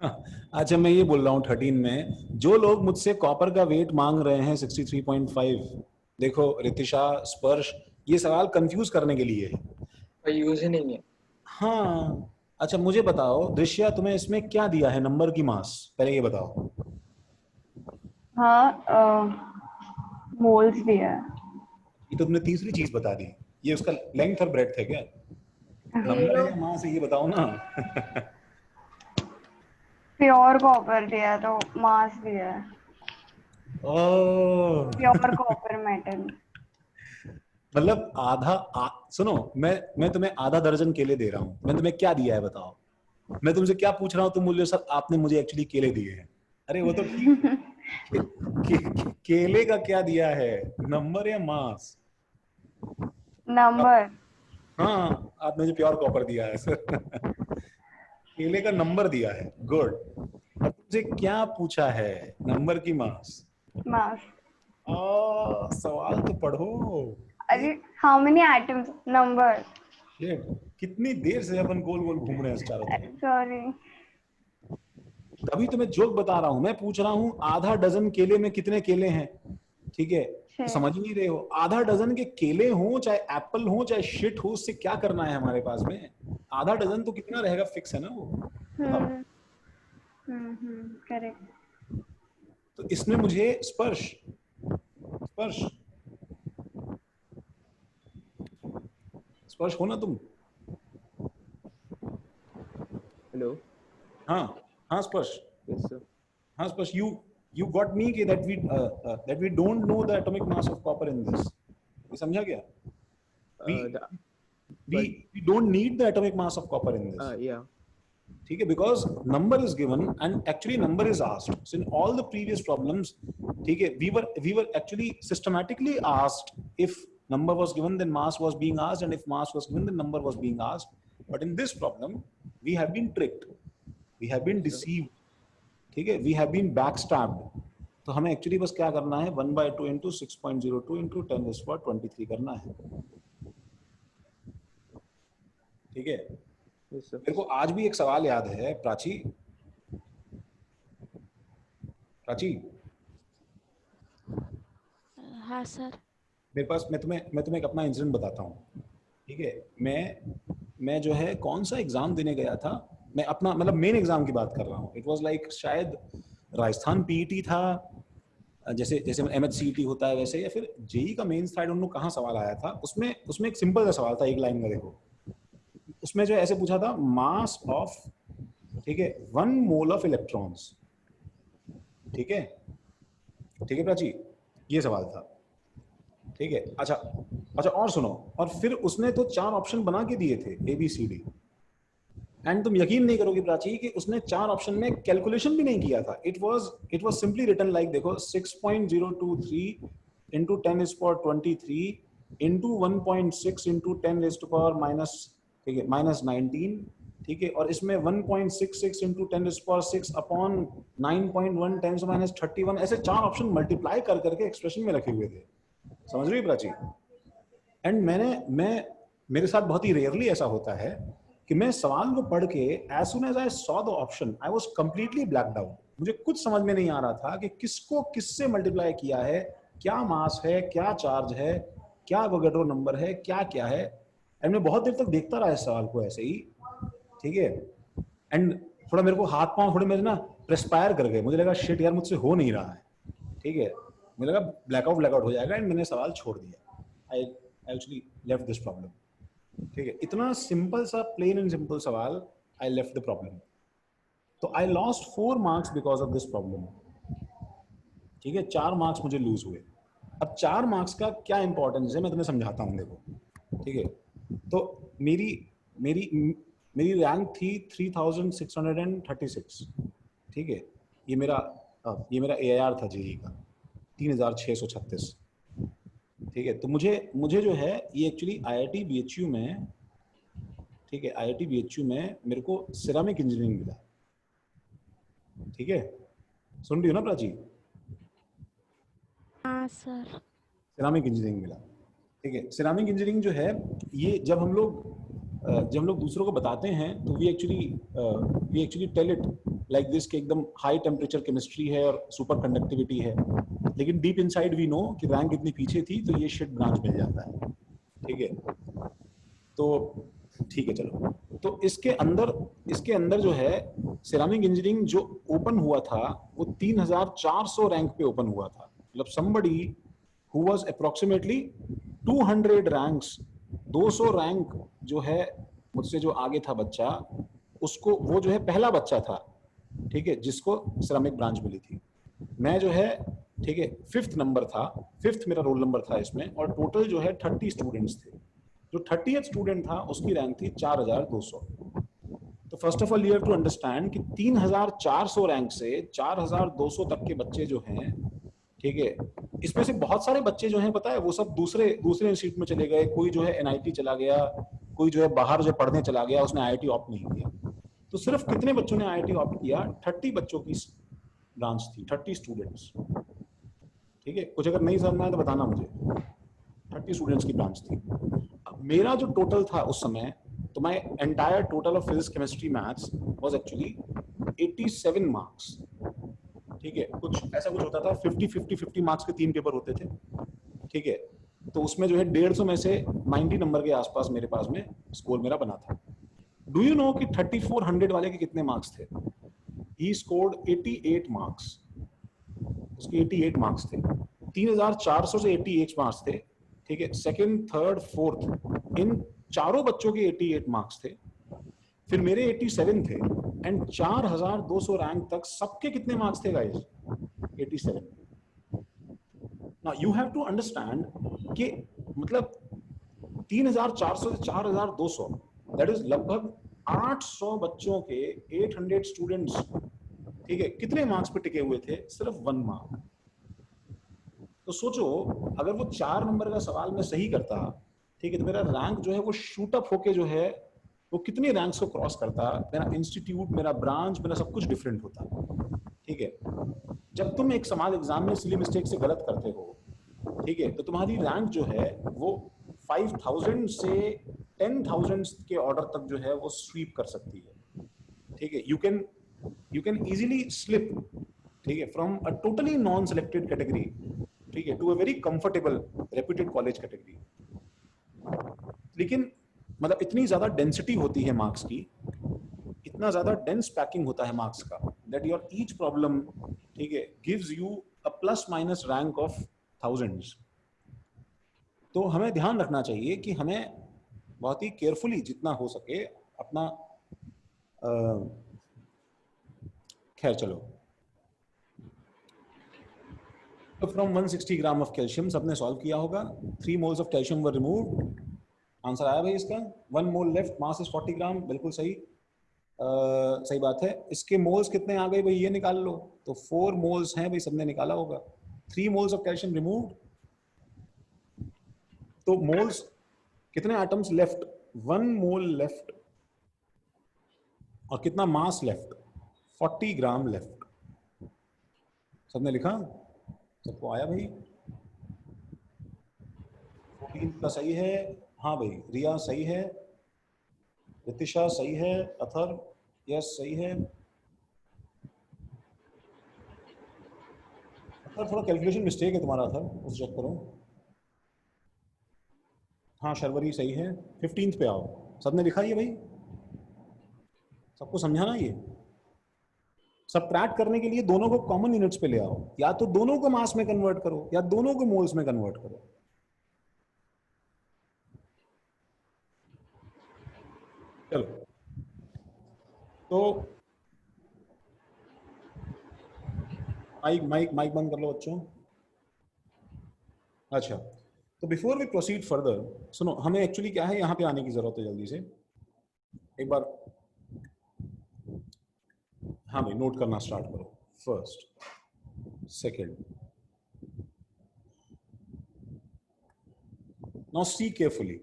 अच्छा मैं ये बोल रहा हूँ 13 में जो लोग मुझसे कॉपर का वेट मांग रहे हैं 63.5, देखो रितिशा, स्पर्श, ये सवाल कंफ्यूज करने के लिए है।
यूज ही नहीं है।
हाँ अच्छा मुझे बताओ दृश्या, तुम्हें इसमें क्या दिया है नंबर की मास, पहले ये बताओ।
हाँ मोल्स भी है।
ये तो तुमने तीसरी चीज बता दी, ये उसका लेंथ और ब्रेड्थ है क्या? नंबर है या मास है ये बताओ ना।
प्योर कॉपर दिया है तो मास भी है।
ओह
प्योर कॉपर मेटल।
मतलब सुनो मैं तुम्हें आधा दर्जन केले दे रहा हूँ, मैं तुम्हें क्या दिया है बताओ। मैं तुमसे क्या पूछ रहा हूँ, तुम बोल सर आपने मुझे एक्चुअली केले दिए हैं। अरे वो तो ठीक है। केले का क्या दिया है, नंबर या मास?
नंबर।
हाँ आपने मुझे प्योर कॉपर दिया है सर। केले का नंबर दिया है, गुड। अब तुमसे क्या पूछा है, नंबर की मास?
मास।
सवाल तो पढ़ो।
अरे how many atoms number.
Shit, कितनी देर से अपन गोल गोल घूम रहे हैं इस चारों तरफ।
सॉरी।
तभी तो मैं जोक बता रहा हूं, मैं पूछ रहा हूं आधा डजन केले में कितने केले हैं, ठीक है? तो समझ नहीं रहे हो, आधा डजन के केले हो चाहे एप्पल हो चाहे शिट हो, उससे क्या करना है हमारे पास में? आधा डजन तो कितना रहेगा, फिक्स है ना वो।
करेक्ट।
तो इसमें मुझे स्पर्श स्पर्श स्पर्श हो ना तुम?
हेलो।
हाँ हाँ स्पर्श।
Yes sir.
हाँ स्पर्श, you got me कि that we don't know the atomic mass of copper in this. ये समझा क्या? We don't need the atomic mass of copper in this.
Yeah.
ठीक है, because number is given and actually number is asked. So in all the previous problems, ठीक है, we were actually systematically asked if number was given then mass was being asked, and if mass was given then number was being asked. But in this problem, we have been tricked, we have been deceived. ठीक है, we have been backstabbed. तो हमें actually बस क्या करना है, 1/2 into 6.02 into 10⁻23 करना है। ठीक है, मेरे को आज भी एक सवाल याद है। प्राची, प्राची।
हाँ सर।
मेरे पास, मैं तुम्हें एक अपना इंसिडेंट बताता हूँ। ठीक है, मैं जो है कौन सा एग्जाम देने गया था, मैं अपना मतलब मेन एग्जाम की बात कर रहा हूँ। इट वाज लाइक शायद राजस्थान पीईटी था जैसे जैसे MHCET होता है वैसे, या फिर जेई का मेंस था, आई डोंट नो कहाँ सवाल आया था, उसमें उसमें एक सिंपल सा सवाल था, एक लाइन का देखो, उसमें जो ऐसे पूछा था मास ऑफ, ठीक है, 1 मोल ऑफ इलेक्ट्रॉन्स, ठीक है, ठीक है प्राची, ये सवाल था, ठीक है। अच्छा अच्छा, और सुनो, और फिर उसने तो 4 ऑप्शन बना के दिए थे ABCD, एंड तुम यकीन नहीं करोगे प्राची कि उसने 4 ऑप्शन में कैलकुलेशन भी नहीं किया था। It was simply written like, देखो 6.023 into 10 is power 23 into 1.6 into 10 is to power minus, ठीक है, -19, ठीक है, और इसमें 1.66 into 10 is power 6 upon 9.1 10 to minus 31, ऐसे 4 ऑप्शन मल्टीप्लाई कर करके एक्सप्रेशन में रखे हुए थे, समझ रही है प्राची। एंड मेरे साथ बहुत ही रेयरली ऐसा होता है कि मैं सवाल को पढ़ के as soon as I saw the option I was completely blacked out, मुझे कुछ समझ में नहीं आ रहा था कि किसको किससे मल्टीप्लाई किया है, क्या मास है, क्या चार्ज है, क्या एवोगाड्रो नंबर है, क्या क्या है, एंड मैं बहुत देर तक देखता रहा इस सवाल को ऐसे ही, ठीक है। एंड थोड़ा मेरे को हाथ पांव थोड़े मेरे ना प्रेस्पायर कर गए, मुझे लगा शिट यार मुझसे हो नहीं रहा है, ठीक है, मुझे लगा ब्लैकआउट हो जाएगा, एंड मैंने सवाल छोड़ दिया। I actually left this problem, ठीक है, इतना सिंपल सा प्लेन एंड सिंपल सवाल, आई लेफ्ट द प्रॉब्लम। तो I lost 4 marks because of this problem, ठीक है, 4 मार्क्स मुझे लूज हुए। अब 4 मार्क्स का क्या इंपॉर्टेंस है मैं तुम्हें समझाता हूँ, देखो, ठीक है। तो मेरी रैंक थी 3636, ठीक है, ये मेरा AIR था जेई का 3636, ठीक है। तो मुझे जो है ये एक्चुअली IIT BHU में, ठीक है, IIT BHU में मेरे को सिरामिक इंजीनियरिंग मिला, ठीक है, सुन रही हो ना प्राची?
हाँ सर।
सिरामिक इंजीनियरिंग मिला, ठीक है। सिरामिक इंजीनियरिंग जो है ये जब हम लोग दूसरों को बताते हैं तो we actually tell it like this कि एकदम हाई टेम्परेचर केमिस्ट्री है और सुपर कंडक्टिविटी है, लेकिन डीप इनसाइड वी नो कि रैंक इतनी पीछे थी तो ये शिट ब्रांच मिल जाता है, ठीक है। तो ठीक है, चलो, तो इसके अंदर जो है सिरामिक इंजीनियरिंग जो ओपन हुआ था वो 3400 रैंक पे ओपन हुआ था, मतलब somebody who was approximately 200 ranks, 200 rank जो है मुझसे जो आगे था बच्चा, उसको वो जो है पहला बच्चा था, ठीक है, जिसको सिरामिक ब्रांच मिली थी। मैं जो है, ठीक है, 5th नंबर था, 5th मेरा रोल नंबर था इसमें, और टोटल जो है 30 स्टूडेंट्स थे। जो 30th स्टूडेंट था उसकी रैंक थी 4200। तो first of all you have to understand कि 3400 रैंक से 4200 तक के बच्चे जो हैं, ठीक है, इसमें से बहुत सारे बच्चे जो हैं पता है वो सब दूसरे इंस्टीट्यूट में चले गए, कोई जो है NIT चला गया, कोई जो है बाहर जो पढ़ने चला गया, उसने IIT ऑप्ट नहीं किया। तो सिर्फ कितने बच्चों ने IIT ऑप्ट किया? 30 बच्चों की ब्रांच थी, 30 स्टूडेंट्स, ठीक है। कुछ अगर नहीं समझ में आया तो बताना मुझे। 30 स्टूडेंट्स की ब्रांच थी। अब मेरा जो टोटल था उस समय, तो my entire total of physics chemistry maths was actually 87 marks, ठीक है। कुछ ऐसा कुछ होता था 50 मार्क्स के 3 पेपर होते थे, ठीक है। तो उसमें जो है 150 में से 90 नंबर के आसपास मेरे पास में स्कोर मेरा बना था। डू यू नो कि 3400 वाले के कितने मार्क्स थे? ही स्कोर्ड 88 मार्क्स, उसके 88 मार्क्स थे। 3400 से 88 मार्क्स थे, ठीक है। सेकंड, थर्ड, फोर्थ, इन चारों बच्चों के 88 मार्क्स थे, फिर मेरे 87 थे, एंड 4200 रैंक तक सबके कितने मार्क्स थे guys? 87। Now you have to understand कि मतलब 3400 से 4200, दैट इज लगभग 800 बच्चों के 800 स्टूडेंट्स, ठीक है, कितने मार्क्स पे टिके हुए थे? सिर्फ 1 मार्क। तो सोचो अगर वो 4 नंबर का सवाल मैं सही करता, ठीक है, तो मेरा रैंक जो है वो शूट अप होके जो है वो कितने रैंक्स को क्रॉस करता, मेरा इंस्टीट्यूट, मेरा ब्रांच, मेरा सब कुछ डिफरेंट होता, ठीक है। जब तुम एक सवाल एग्जाम में सिली मिस्टेक से गलत करते हो, ठीक है, तो तुम्हारी रैंक जो है वो 5000 से 10,000 के ऑर्डर तक जो है वो स्वीप कर सकती है, ठीक है। यू कैन इजीली स्लिप, ठीक है, from a totally non selected category, ठीक है, to a very comfortable reputed college category. लेकिन मतलब इतनी ज्यादा डेंसिटी होती है मार्क्स की, इतना ज्यादा डेंस पैकिंग होता है मार्क्स का, दैट योर ईच प्रॉब्लम, ठीक है, gives you a plus minus rank of thousands. तो हमें ध्यान रखना चाहिए कि हमें बहुत ही केयरफुली जितना हो सके अपना खैर चलो। तो फ्रॉम 160 ग्राम ऑफ कैल्शियम सबने सॉल्व किया होगा। 3 moles of calcium were removed. Answer आया भाई इसका। 1 मोल लेफ्ट, मास इज 40 ग्राम। बिल्कुल सही, सही बात है। इसके मोल्स कितने आ गए भाई ये निकाल लो। तो 4 मोल्स हैं भाई, सबने निकाला होगा। 3 मोल्स ऑफ कैल्शियम रिमूव्ड, तो मोल्स कितने एटम्स लेफ्ट? 1 मोल लेफ्ट। और कितना मास लेफ्ट? 40 ग्राम लेफ्ट। सबने लिखा? सबको आया भाई? 14 का सही है। हाँ भाई, रिया सही है, रितिशा सही है, अथर यस सही है। अथर थोड़ा कैलकुलेशन मिस्टेक है तुम्हारा अथर, उस चेक करो। हाँ शर्वरी सही है। 15th पे आओ। सबने लिखा ये भाई? सबको समझाना ये। सबट्रैक्ट करने के लिए दोनों को कॉमन यूनिट्स पे ले आओ, या तो दोनों को मास में कन्वर्ट करो या दोनों को मोल्स में कन्वर्ट करो। चलो तो माइक बंद कर लो बच्चों। अच्छा, तो बिफोर वी प्रोसीड फर्दर, सुनो, हमें एक्चुअली क्या है, यहां पे आने की जरूरत है जल्दी से। एक बार हाँ भाई नोट करना स्टार्ट करो। First, second, now see carefully.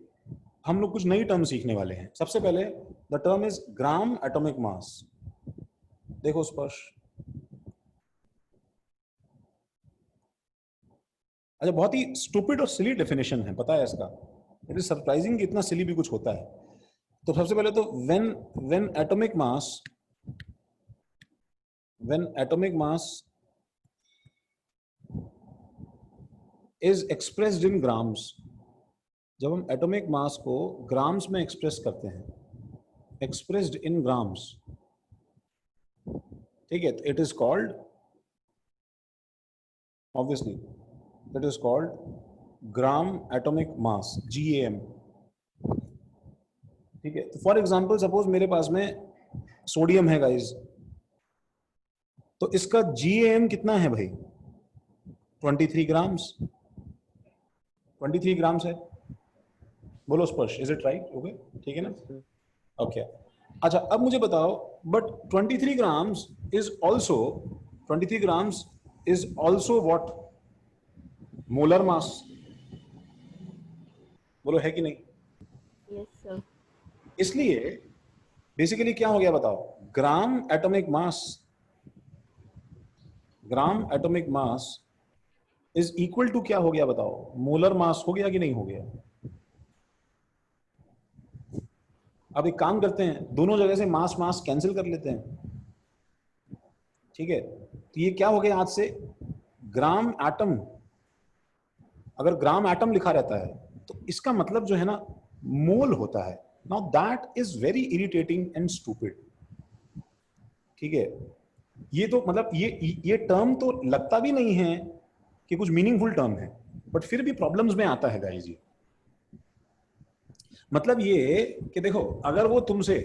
हम लोग कुछ नई टर्म सीखने वाले हैं। सबसे पहले the term is gram atomic मास। देखो स्पर्श, अच्छा बहुत ही स्टूपिड और सिली डेफिनेशन है, पता है इसका। इट इज सरप्राइजिंग कि इतना सिली भी कुछ होता है। तो सबसे पहले तो when atomic mass is expressed in grams, जब हम एटॉमिक मास को ग्राम्स में एक्सप्रेस करते हैं, एक्सप्रेस्ड इन ग्राम्स, ठीक है, तो it is called, obviously it is called gram atomic mass, GAM। ठीक है, तो फॉर एग्जांपल सपोज मेरे पास में सोडियम है गाइस, तो इसका GAM कितना है भाई? 23 ग्राम्स। 23 ग्राम्स है। बोलो स्पर्श, इज इट राइट? ओके, ठीक है ना? ओके अच्छा, अब मुझे बताओ, but 23 grams is also what? Molar mass. बोलो है कि नहीं?
Yes sir.
इसलिए बेसिकली क्या हो गया बताओ? Gram atomic mass is equal to क्या हो गया बताओ? मोलर मास हो गया कि नहीं हो गया? अब एक काम करते हैं, दोनों जगह से मास कैंसिल कर लेते हैं। ठीक है, तो ये क्या हो गया आज से? ग्राम एटम, अगर ग्राम एटम लिखा रहता है तो इसका मतलब जो है ना मोल होता है। Now that is very irritating and stupid. ठीक है, ये तो मतलब ये टर्म तो लगता भी नहीं है कि कुछ मीनिंगफुल टर्म है, बट फिर भी प्रॉब्लम्स में आता है गाइस। ये मतलब ये कि देखो, अगर वो तुमसे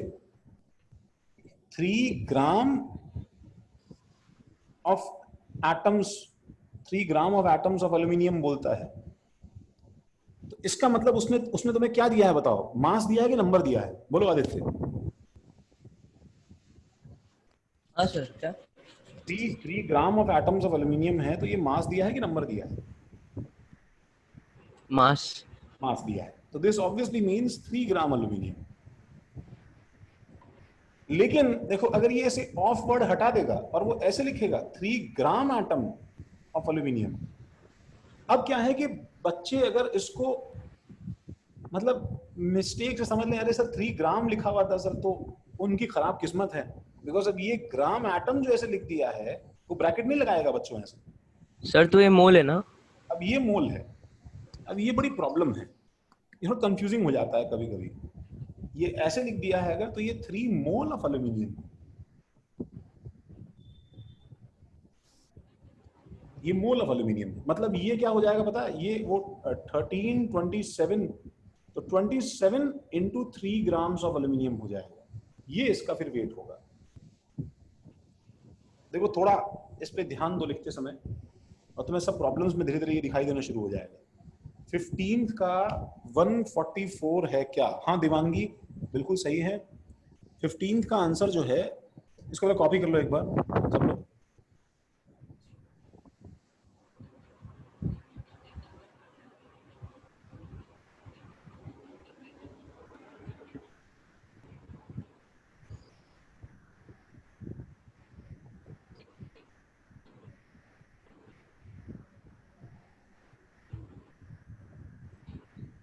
3 gram of atoms of aluminium बोलता है, तो इसका मतलब उसने तुम्हें क्या दिया है बताओ? मास दिया है कि नंबर दिया है? बोलो आदित्य।
हाँ सर, क्या?
3 gram of atoms of aluminium है, तो ये मास दिया है कि नंबर दिया है?
मास
दिया है। तो this obviously means 3 gram aluminium. लेकिन देखो, अगर ये ऐसे ऑफ वर्ड हटा देगा और वो ऐसे लिखेगा 3 ग्राम एटम ऑफ एल्यूमिनियम, अब क्या है कि बच्चे अगर इसको मतलब मिस्टेक से समझ लें, अरे सर 3 ग्राम लिखा हुआ था सर, तो उनकी खराब किस्मत है। बिकॉज अब ये ग्राम एटम जो ऐसे लिख दिया है, वो ब्रैकेट नहीं लगाएगा बच्चों ऐसे।
सर, तो ये मोल है ना?
अब ये मोल है। अब ये बड़ी प्रॉब्लम है, ये थोड़ा कंफ्यूजिंग हो जाता है कभी कभी। ये ऐसे लिख दिया है अगर, तो ये 3 मोल ऑफ एल्यूमिनियम, ये मोल ऑफ एल्यूमिनियम है। मतलब ये क्या हो जाएगा पता है, ये वो 1327, तो 27 इंटू 3 ग्राम्स ऑफ एल्यूमिनियम हो जाएगा, ये इसका फिर वेट होगा। देखो थोड़ा इस पे ध्यान दो लिखते समय, और तुम्हें सब प्रॉब्लम्स में धीरे धीरे ये दिखाई देना शुरू हो जाएगा। 15th का 144 है क्या? हाँ देवांगी बिल्कुल सही है। 15th का आंसर जो है, इसको मैं कॉपी कर लो एक बार सब लोग।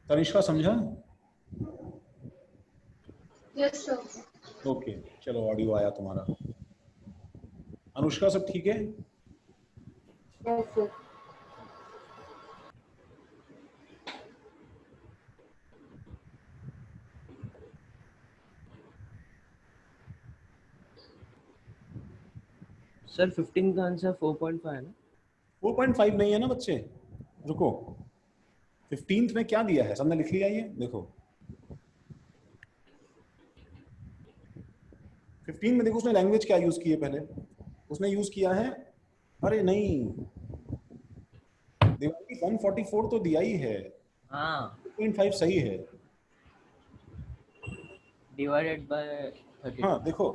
तनिष्का समझा?
Yes sir.
ओके चलो, ऑडियो आया तुम्हारा। अनुष्का सब ठीक है?
Yes sir.
सर 15 का आंसर 4.5 है ना?
4.5 नहीं है ना बच्चे, रुको। 15th में क्या दिया है, सबने लिख लिया? ये देखो 15 में देखो उसने लैंग्वेज क्या यूज की है। पहले उसने यूज किया है, अरे नहीं देवांगी 144 तो दिया ही है,
हाँ
2.5 सही है।
Divided by 30।
हाँ देखो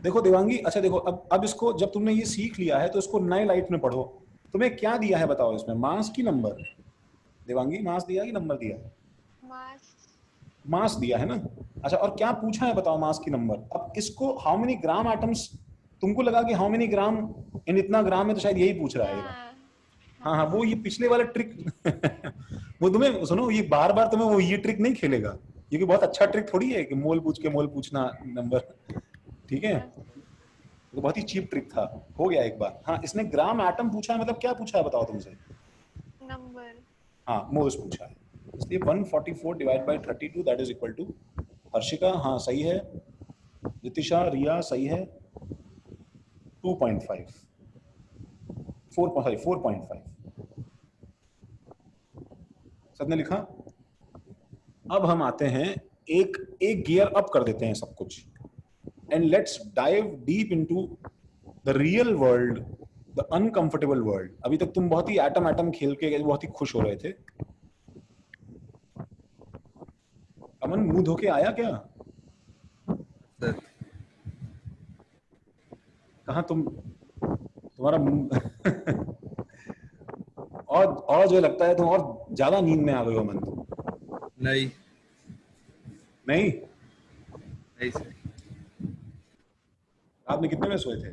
देखो देवांगी, अच्छा देखो अब इसको जब तुमने ये सीख लिया है तो इसको नए लाइट में पढ़ो। तुम्हें क्या दिया है बताओ इसमें, मास की नंबर? देवांगी मास दिया कि नंबर दिया? मास दिया है ना। अच्छा और क्या पूछा है बताओ, मास की नंबर। अब इसको हाउ मेनी ग्राम एटम्स, तुमको लगा कि हाउ मेनी ग्राम इन इतना ग्राम है, तो शायद यही पूछ रहा है। हाँ हाँ, वो ये पिछले वाला ट्रिक वो तुम्हें सुनो, ये बार बार तुम्हें वो ये ट्रिक नहीं खेलेगा, क्योंकि बहुत अच्छा ट्रिक थोड़ी है कि मोल पूछ के मोल पूछना नंबर, ठीक है? तो बहुत ही चीप ट्रिक था, हो गया एक बार। हाँ इसने ग्राम एटम पूछा है, मतलब क्या पूछा है बताओ तुमसे?
नंबर।
हाँ मोल्स पूछा है, इसलिए 144 divide by 32 that is equal to. Harshika हाँ सही है, रितिशा रिया सही है, 2.5 4.5 सबने लिखा। अब हम आते हैं एक गियर अप कर देते हैं सब कुछ, and let's dive deep into the real world, the uncomfortable world. अभी तक तुम बहुत ही एटम एटम खेल के बहुत ही खुश हो रहे थे। अमन मुंह धो के आया क्या?
सर
कहाँ तुम्हारा मुंह और जो लगता है तुम और ज्यादा नींद में आ गए हो अमन।
नहीं
नहीं
नहीं सर,
रात में कितने में सोए थे?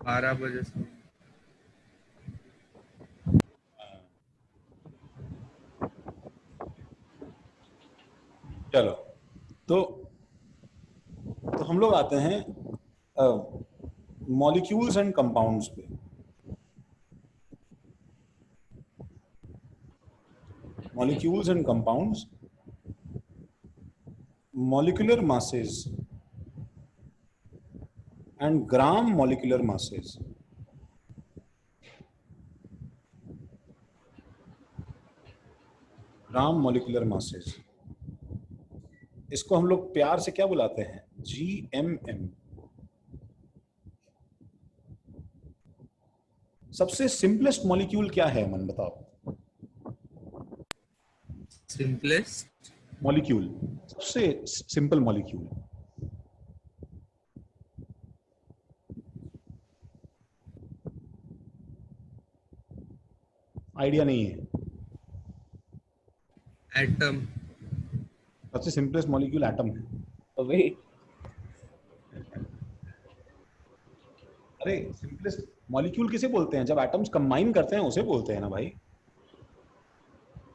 12 बजे से।
चलो तो हम लोग आते हैं मॉलिक्यूल्स एंड कंपाउंड्स पे। Molecules and compounds, molecular masses and gram molecular masses. Gram molecular masses, इसको हम लोग प्यार से क्या बुलाते हैं? GMM। सबसे सिंपलेस्ट मॉलिक्यूल क्या है मन बताओ?
सिंपलेस्ट
मॉलिक्यूल, सबसे सिंपल मॉलिक्यूल। आइडिया नहीं है?
एटम।
सबसे सिंपलेस्ट मॉलिक्यूल एटम है।
अबे
अरे सिंपलेस्ट मॉलिक्यूल किसे बोलते हैं? जब एटम्स कंबाइन करते हैं उसे बोलते हैं ना भाई।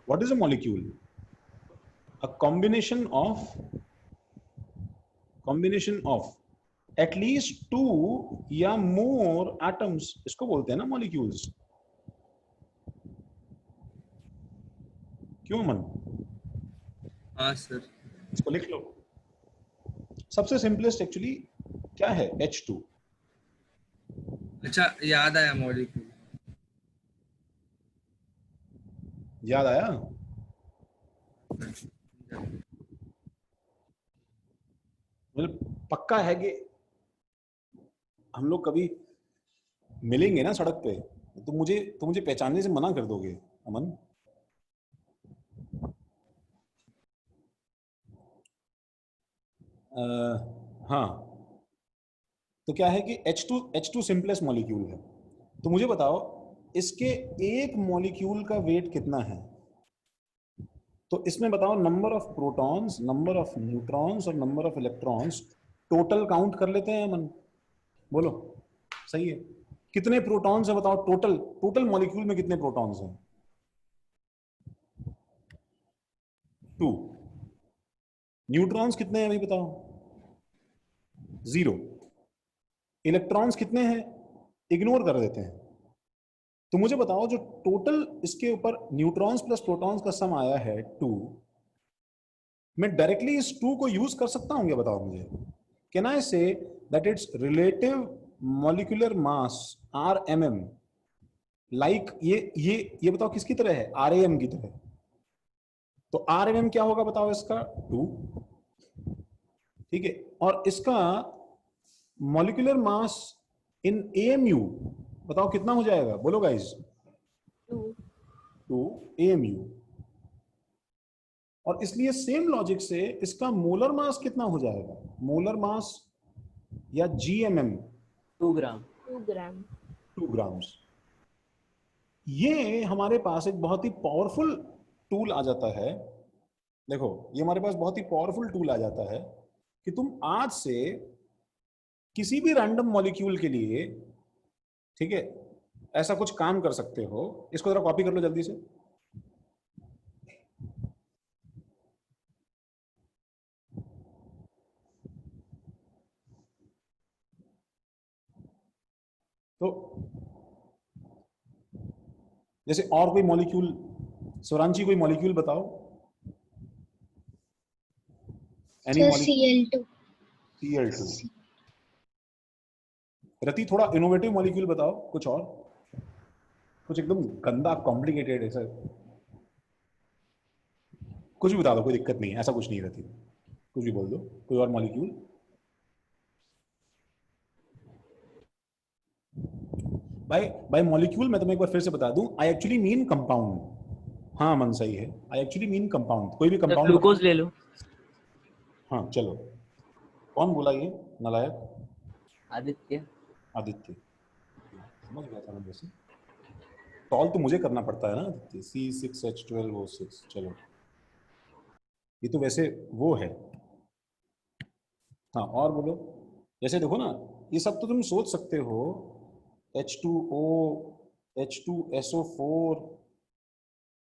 What is a molecule? A combination of at least 2 या more atoms, इसको बोलते हैं ना मॉलिक्यूल्स। क्यों मन?
हाँ सर।
इसको लिख लो। सबसे सिंपलेस्ट एक्चुअली क्या है? H2।
अच्छा याद आया मॉलिक्यूल।
याद आया? मतलब पक्का है कि हम लोग कभी मिलेंगे ना सड़क पे तो मुझे पहचानने से मना कर दोगे अमन? हाँ, तो क्या है कि H2 सिंपलेस्ट मॉलिक्यूल है। तो मुझे बताओ इसके एक मॉलिक्यूल का वेट कितना है? तो इसमें बताओ number of protons, number of neutrons और number of electrons total count कर लेते हैं अमन? बोलो, सही है। कितने प्रोटॉन्स है बताओ? टोटल मॉलिक्यूल में कितने प्रोटॉन्स हैं? 2। न्यूट्रॉन्स कितने हैं अभी बताओ? 0। इलेक्ट्रॉन्स कितने हैं? इग्नोर कर देते हैं। तो मुझे बताओ जो टोटल इसके ऊपर न्यूट्रॉन्स प्लस प्रोटॉन्स का सम आया है 2, मैं डायरेक्टली इस 2 को यूज कर सकता हूं क्या? बताओ मुझे। Can I say that it's relative molecular mass RMM, like ये बताओ किसकी तरह है? RAM की तरह। तो RMM क्या होगा बताओ इसका? 2, ठीक है। और इसका मॉलिक्यूलर मास इन AMU बताओ कितना हो जाएगा? बोलो गाइस। 2 AMU। और इसलिए सेम लॉजिक से इसका मोलर मास कितना हो जाएगा? मोलर मास या GMM?
2 ग्राम।
2 ग्राम।
2 ग्राम्स। ये हमारे पास एक बहुत ही पावरफुल टूल आ जाता है। देखो ये हमारे पास बहुत ही पावरफुल टूल आ जाता है कि तुम आज से किसी भी रैंडम मॉलिक्यूल के लिए, ठीक है, ऐसा कुछ काम कर सकते हो। इसको जरा कॉपी कर लो जल्दी से। तो जैसे और कोई मॉलिक्यूल, स्वरांची कोई मॉलिक्यूल बताओ। Any
sir
molecule?
Cl2।
Cl2। रति थोड़ा इनोवेटिव मॉलिक्यूल बताओ, कुछ और, कुछ एकदम गंदा कॉम्प्लिकेटेड ऐसा कुछ भी बता दो, कोई दिक्कत नहीं है, ऐसा कुछ नहीं है रति, कुछ भी बोल दो, कोई और मॉलिक्यूल। बाय मॉलिक्यूल मैं तुम्हें एक बार फिर से बता दूं, आई एक्चुअली मीन कंपाउंड। हाँ मन सही है, आई एक्चुअली मीन कंपाउंड। कोई भी कंपाउंड
ग्लूकोज ले लो।
हाँ चलो, कौन बोला ये नालायक?
आदित्य।
आदित्य, समझ गया था मैं। वैसे सॉल्व तो मुझे करना पड़ता है ना आदित्य। C6H12O6। चलो ये तो वैसे वो है। हाँ और बोलो। जैसे देखो ना, ये सब तो तुम सोच सकते हो, H2O, H2SO4,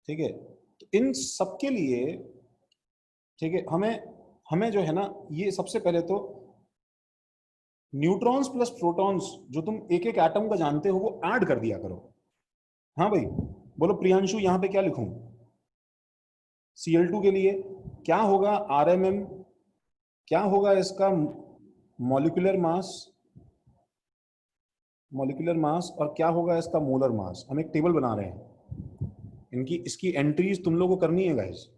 ठीक है। तो इन सब के लिए, ठीक है, हमें हमें जो है ना, ये सबसे पहले तो न्यूट्रॉन्स प्लस प्रोटॉन्स जो तुम एक एक एटम का जानते हो वो ऐड कर दिया करो। हाँ भाई बोलो प्रियांशु, यहां पे क्या लिखूं? Cl2 के लिए क्या होगा? RMM। क्या होगा इसका? Molecular mass, molecular mass. और क्या होगा इसका? Molar mass. हम एक टेबल बना रहे हैं, इनकी इसकी एंट्रीज तुम लोगों को करनी है गाइस।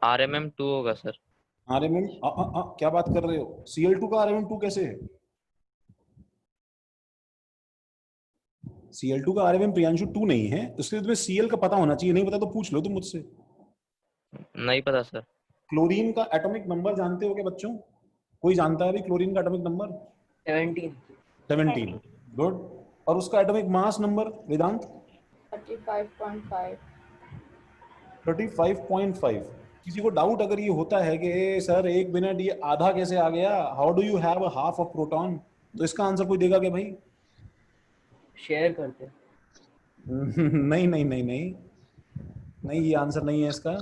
RMM 2 होगा सर।
RMM क्या बात कर रहे हो? Cl2 का RMM 2 कैसे है? Cl2 का RMM प्रियांशु 2 नहीं है, इसलिए तुम्हें Cl का पता होना चाहिए। नहीं पता तो पूछ लो तुम मुझसे।
नहीं पता सर।
क्लोरीन का एटॉमिक नंबर जानते हो क्या बच्चों? कोई जानता है अभी क्लोरीन का एटॉमिक नंबर? 17। गुड। और उसका एटॉमिक मास नंबर वेदांत?
35.5।
35.5। किसी को डाउट अगर ये होता है कि सर एक मिनट ये आधा कैसे आ गया, how do you have a half of proton, तो इसका आंसर कोई देगा क्या भाई?
शेयर करते।
नहीं नहीं नहीं नहीं नहीं, ये आंसर नहीं है इसका।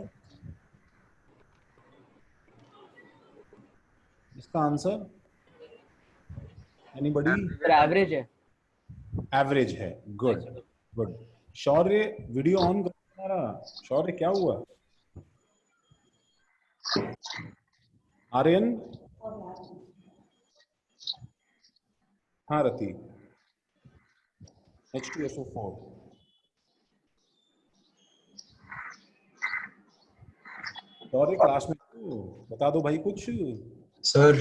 इसका आंसर एनीबॉडी?
एवरेज है।
एवरेज है। Good good. Shaurya video on कर तुम्हारा। शौर्य क्या हुआ? आर्यन? हाँ रति। H2SO4। और क्लास में बता दो भाई कुछ
सर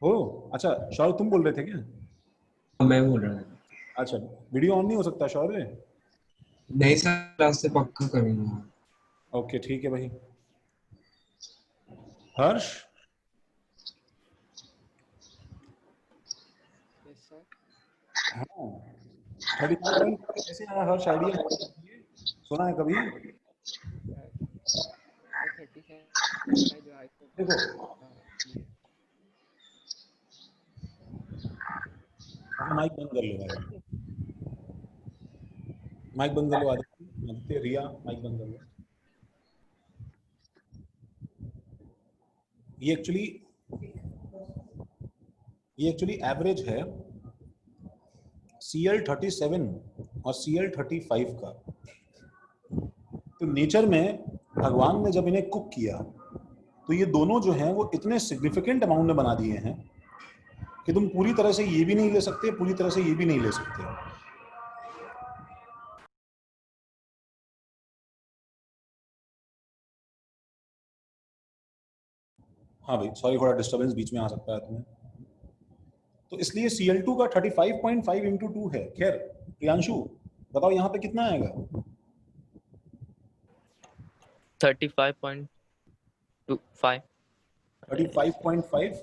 हो। अच्छा शौर्य तुम बोल रहे थे क्या?
मैं बोल रहा था।
अच्छा वीडियो ऑन नहीं हो सकता शौर्य?
नहीं सर, क्लास से पक्का करूंगा।
ओके ठीक है भाई। हर्ष हाँ 35 कैसे आया हर्ष? आइडिया सुना है कभी? देखो माइक बंद कर लो भाई, माइक बंद कर लो। आदित्य रिया माइक बंद कर लो। ये एक्चुअली एवरेज है Cl37 और Cl35 का। तो नेचर में भगवान ने जब इन्हें कुक किया तो ये दोनों जो हैं वो इतने सिग्निफिकेंट अमाउंट में बना दिए हैं कि तुम पूरी तरह से ये भी नहीं ले सकते, पूरी तरह से ये भी नहीं ले सकते। हाँ भाई सॉरी, थोड़ा डिस्टर्बेंस बीच में आ सकता है तुम्हें, तो इसलिए Cl2 का 35.5 इंटू 2 है। खैर प्रियांशु बताओ यहाँ पे कितना आएगा?
35.25
35.5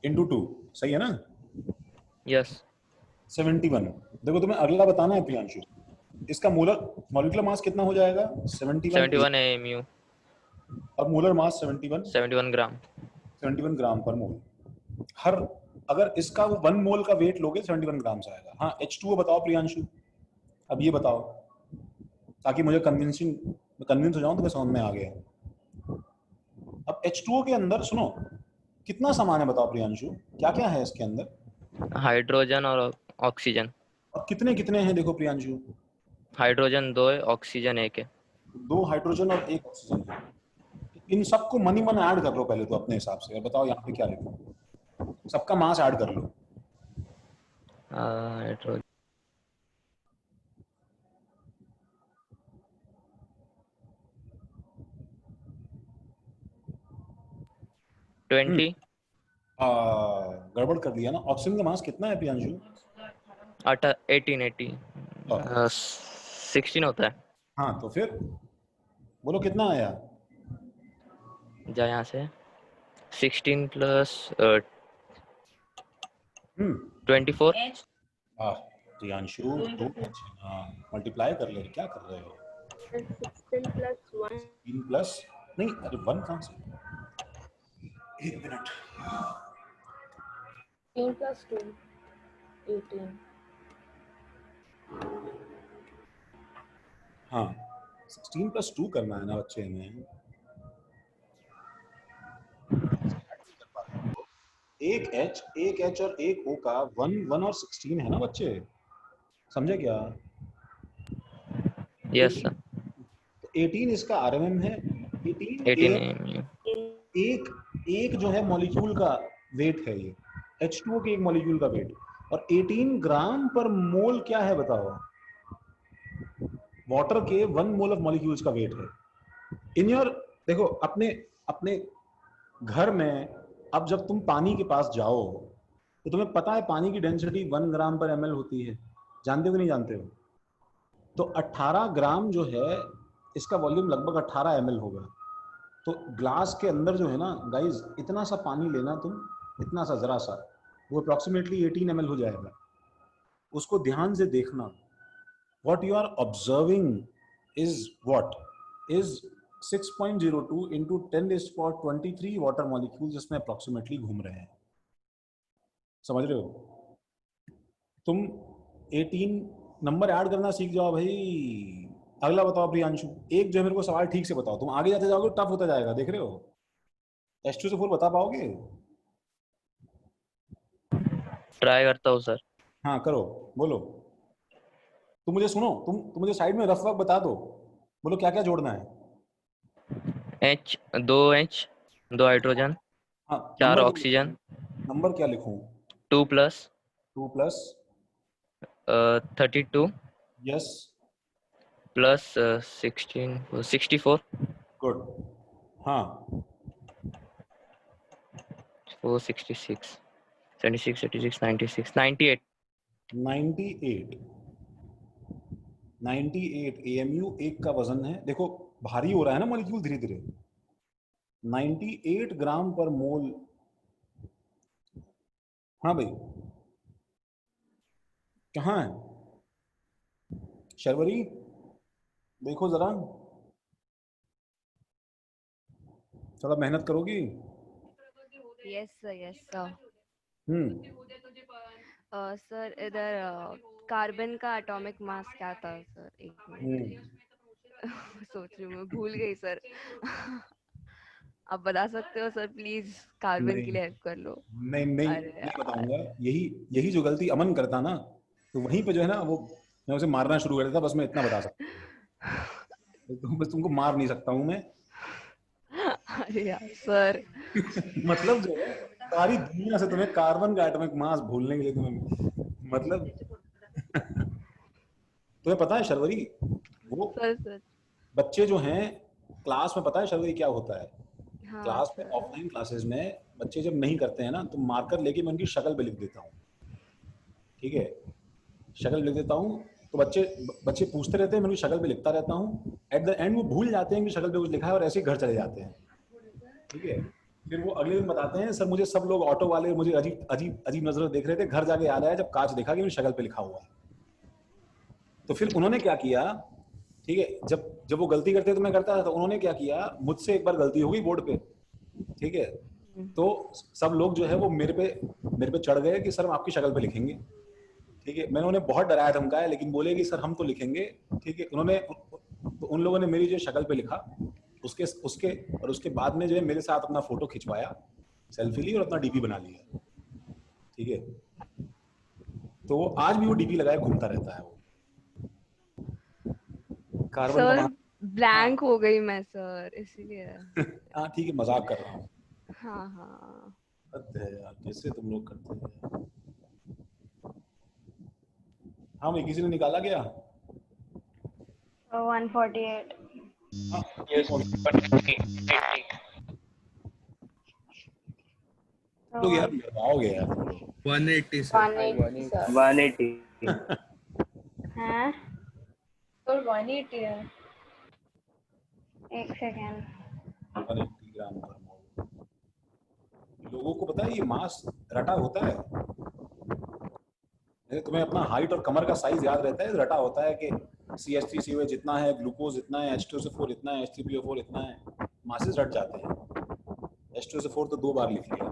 इंटू 2 सही है ना?
यस
71। देखो तुम्हें अगला बताना है प्रियांशु, इसका मॉलिक्यूलर मास कितना हो जाएगा?
71 AMU
और मोलर मास 71
ग्राम
71 ग्राम पर मोल। हर अगर इसका 1 मोल का वेट लोगे 71 ग्राम से आएगा। हाँ H2O बताओ प्रियांशु, अब ये बताओ ताकि मुझे कन्विंस हो जाऊं तो मैं समझ में आ गया। अब H2O के अंदर सुनो कितना सामान है बताओ प्रियांशु, क्या क्या है इसके अंदर?
हाइड्रोजन और ऑक्सीजन।
और कितने कितने हैं देखो प्रियांशु?
हाइड्रोजन 2 है, ऑक्सीजन 1 है।
2 हाइड्रोजन और 1 ऑक्सीजन है। इन सबको मनी मन ऐड कर लो पहले तो अपने हिसाब से, और बताओ यहाँ पे क्या लिखो, सबका मास ऐड कर लो।
हाइड्रोजन 20
गड़बड़ कर दिया ना। ऑक्सीजन का मास कितना है प्रियांशु?
18 16 होता है।
हाँ तो फिर बोलो कितना आया?
जा यहाँ से 16 प्लस 24।
प्रियांशु मल्टीप्लाई कर ले, क्या कर रहे हो?
16 plus 1
3 प्लस नहीं, अरे 1 कहाँ से? एक मिनट।
16 plus 2 18
हाँ 16 प्लस 2 करना है ना बच्चे में। एक H और एक O का 1 और 16 है ना बच्चे, समझे क्या?
Yes sir.
तो 18 इसका RMM है।
18 AMU।
एक जो है मॉलिक्यूल का वेट है ये, H2O के एक मॉलिक्यूल का वेट, और 18 ग्राम पर मोल क्या है बताओ? वाटर के 1 मोल ऑफ मॉलिक्यूल्स का वेट है। इन योर देखो अपने घर में अब जब तुम पानी के पास जाओ तो तुम्हें पता है पानी की डेंसिटी 1 ग्राम पर ml होती है, जानते हो कि नहीं जानते हो? तो 18 ग्राम जो है इसका वॉल्यूम लगभग 18 ml होगा। तो ग्लास के अंदर जो है ना गाइज, इतना सा पानी लेना तुम, इतना सा जरा सा, वो अप्रोक्सीमेटली 18 ml हो जाएगा। उसको ध्यान से देखना। what you are observing is what is 6.02 into 10⁻23 water molecules इसमें अप्रोक्सीमेटली घूम रहे हैं, समझ रहे हो? तुम 18 नंबर ऐड करना सीख जाओ भाई। अगला बताओ प्रियांशु, एक जो है मेरे को सवाल ठीक से बताओ, तुम आगे जाते जाओगे टफ होता जाएगा, देख रहे हो? H2SO4 बता पाओगे?
ट्राई करता हूँ सर।
हाँ करो, बोलो। तुम मुझे सुनो, तुम मुझे साइड में रफ बता दो, बोलो क्या क्या जोड़ना है?
दो हाइड्रोजन,
हाँ
4 ऑक्सीजन,
नंबर क्या लिखूं?
2 plus
2 plus
32
yes
plus 16 64
good. हाँ
466 76 86 96 98
98 AMU एक का वजन है, देखो भारी हो रहा है ना मॉलिक्यूल धीरे धीरे। 98 ग्राम पर मोल। हाँ भाई कहाँ है शर्वरी, देखो जरा, थोड़ा मेहनत करोगी।
यस सर सर इधर कार्बन का एटॉमिक मास क्या था सर? एक मिनट सोच रही हूँ, मैं भूल गई सर। आप बता सकते हो सर प्लीज, कार्बन
नहीं
के लिए हेल्प कर लो।
नहीं नहीं
अरे
नहीं बताऊंगा। यही जो गलती अमन करता ना, तो वहीं पे जो है ना वो मैं उसे मारना शुरू कर देता। बस मैं इतना बता सकता हूँ, बस तुमको मार नहीं सकता हूँ मैं।
अरे यार सर
मतलब जो है सारी दुनिया से तुम्हें कार्बन का एटॉमिक मास भूलने के लिए तुम्हें मतलब तुम्हें पता है शर्वरी, वो
सर
बच्चे जो हैं क्लास में, पता है शर्वरी क्या होता है?
हाँ
क्लास में
सर
ऑफलाइन क्लासेस में बच्चे जब नहीं करते हैं ना, तो मार्कर लेके मैं उनकी शक्ल पे लिख देता हूँ। ठीक है, शक्ल लिख देता हूँ, तो बच्चे पूछते रहते हैं, मैं उनकी शक्ल पे लिखता रहता हूँ। एट द एंड वो भूल जाते हैं कि शक्ल पे कुछ लिखा है और ऐसे ही घर चले जाते हैं। ठीक है, फिर वो अगले दिन बताते हैं, सर मुझे सब लोग ऑटो वाले मुझे अजीब अजीब अजीब नजरों देख रहे थे, घर जाके याद आया जब कांच देखा कि मेरी शक्ल पे लिखा हुआ है। तो फिर उन्होंने क्या किया, ठीक है, जब वो गलती करते तो मैं करता था, तो उन्होंने क्या किया, मुझसे एक बार गलती हो गई बोर्ड पे, ठीक है, तो सब लोग जो है वो मेरे पे चढ़ गए कि सर हम आपकी शक्ल पे लिखेंगे। ठीक है, मैंने उन्हें बहुत डराया धमकाया, लेकिन बोले कि सर हम तो लिखेंगे। ठीक है, तो उन लोगों ने मेरी जो शक्ल पे लिखा, उसके बाद में जो है मेरे साथ अपना फोटो खिंचवाया, सेल्फी ली और अपना डीपी बना लिया। ठीक है, तो वो आज भी वो डीपी लगाए घूमता रहता है वो कार्बन
सर
का।
ब्लैंक हो गई मैं सर, इसीलिए।
हाँ ठीक है, मजाक कर रहा हूँ।
हाँ
यार कैसे तुम लोग करते हैं। हाँ भाई, किसी ने निकाला क्या?
148
हाँ,
Yes.
लोग यार लगाओगे यार तुम लोग।
180 सर।
180 सर।
180.
हैं?
तो 180 है।
एक सेकेंड।
180 ग्राम पर मोल। लोगों को पता है ये मास रटा होता है। तुम्हें अपना हाइट और कमर का साइज याद रहता है, रटा होता है कि CH3COH इतना है, ग्लूकोज इतना है, H2SO4 इतना है, H3PO4 इतना है। मासेस रट जाते हैं। H2SO4 तो 2 बार लिख लिया।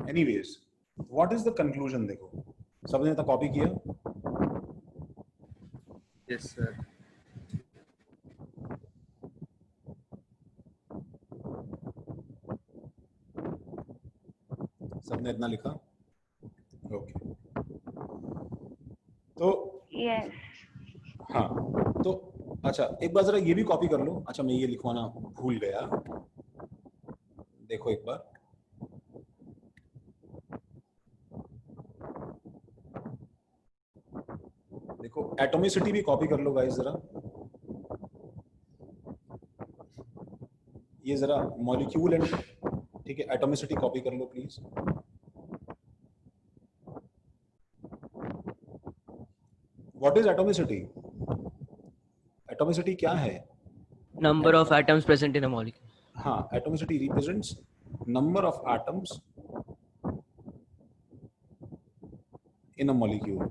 Anyways, what is the conclusion? देखो सबने तो कॉपी किया।
Yes sir.
सबने इतना लिखा, ओके। तो
यस
हाँ, तो अच्छा एक बार जरा ये भी कॉपी कर लो। अच्छा मैं ये लिखवाना भूल गया, देखो एक बार। देखो एटॉमिसिटी भी कॉपी कर लो गाइस जरा। ये जरा मॉलिक्यूल एंड, ठीक है, एटॉमिसिटी कॉपी कर लो please. What is atomicity? Atomicity क्या है?
Number of atoms present in a molecule.
हाँ, atomicity represents number of atoms in a molecule.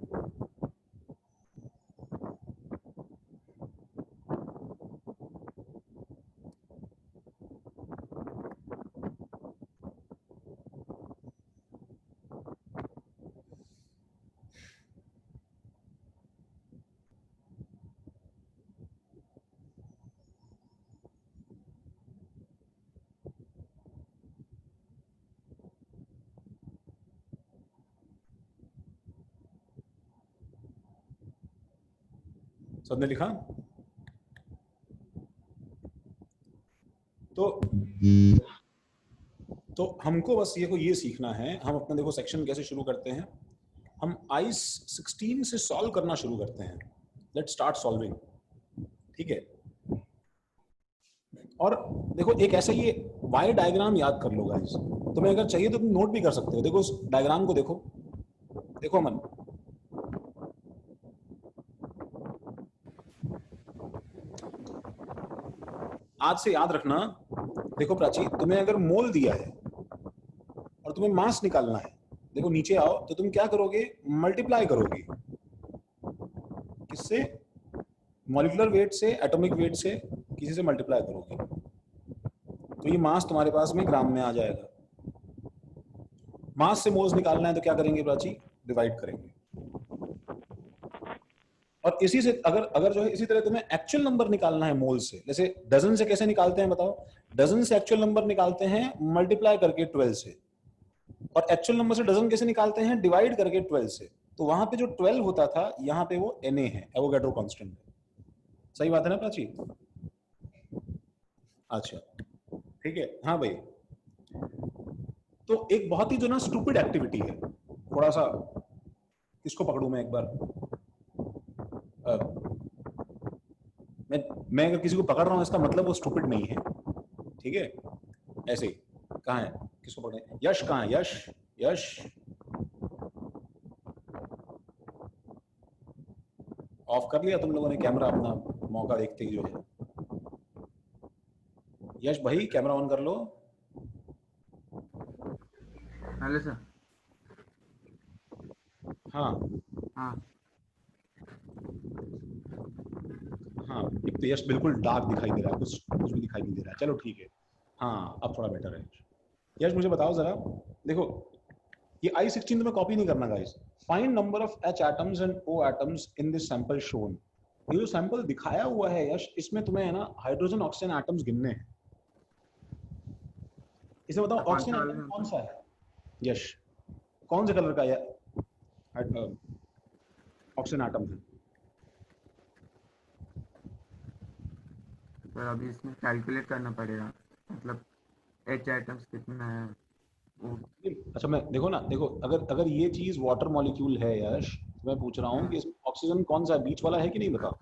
सबने लिखा? तो तो हमको बस ये सीखना है, हम अपना देखो सेक्शन कैसे शुरू करते हैं, हम आइस 16 से सॉल्व करना शुरू करते हैं। लेट्स स्टार्ट सॉल्विंग, ठीक है। और देखो एक ऐसा ये वाई डायग्राम याद कर लो गाइस, तुम्हें अगर चाहिए तो तुम नोट भी कर सकते हो। देखो उस डायग्राम को देखो, देखो अमन, आज से याद रखना। देखो प्राची, तुम्हें अगर मोल दिया है और तुम्हें मास निकालना है, देखो नीचे आओ, तो तुम क्या करोगे, मल्टीप्लाई करोगे किससे, मॉलिक्यूलर वेट से, एटॉमिक वेट से, किसी से मल्टीप्लाई करोगे, तो ये मास तुम्हारे पास में ग्राम में आ जाएगा। मास से मोल्स निकालना है तो क्या करेंगे प्राची, डिवाइड करेंगे। और इसी से अगर जो है इसी तरह तुम्हें एक्चुअल नंबर निकालना है मोल से, जैसे डजन से कैसे निकालते हैं बताओ, डजन से एक्चुअल नंबर निकालते हैं मल्टीप्लाई करके 12 से, और एक्चुअल नंबर से डजन कैसे निकालते हैं, डिवाइड करके 12 से। तो वहां पे जो 12 होता था, यहाँ पे वो Na है, एवोगैड्रो कांस्टेंट है। सही बात है ना प्राची? अच्छा ठीक है, हाँ भाई। तो एक बहुत ही जो ना स्टूपिड एक्टिविटी है, थोड़ा सा इसको पकड़ू मैं एक बार, मैं अगर किसी को पकड़ रहा हूं इसका मतलब वो स्टूपिड नहीं है, ठीक है। ऐसे ही, कहाँ है, किसको पकड़े, यश कहाँ है, यश, यश ऑफ कर लिया तुम लोगों ने कैमरा अपना, मौका देखते ही जो है। यश भाई कैमरा ऑन कर लो।
Hello sir.
हाँ
हाँ
हाँ, एक तो यश बिल्कुल डार्क दिखाई दे रहा है, कुछ भी दिखाई नहीं दे रहा है। चलो ठीक है, हाँ अब थोड़ा बेटर है। यश मुझे बताओ जरा, देखो ये I16 तुम्हें कॉपी नहीं करना guys. Find number of H atoms and O atoms in this sample shown. ये जो सैंपल दिखाया हुआ है यश, इसमें तुम्हें है ना हाइड्रोजन ऑक्सीजन एटम्स गिनने हैं। इसे बताओ ऑक्सीजन एटम कौन सा है यश, कौन से कलर का ऑक्सीजन एटम है?
सर अभी इसमें कैलकुलेट करना पड़ेगा, मतलब H आइटम्स कितना है वो।
अच्छा मैं देखो ना, देखो अगर ये चीज वाटर मॉलिक्यूल है यश, तो मैं पूछ रहा हूँ कि इसमें ऑक्सीजन कौन सा बीच वाला है कि नहीं, बताओ,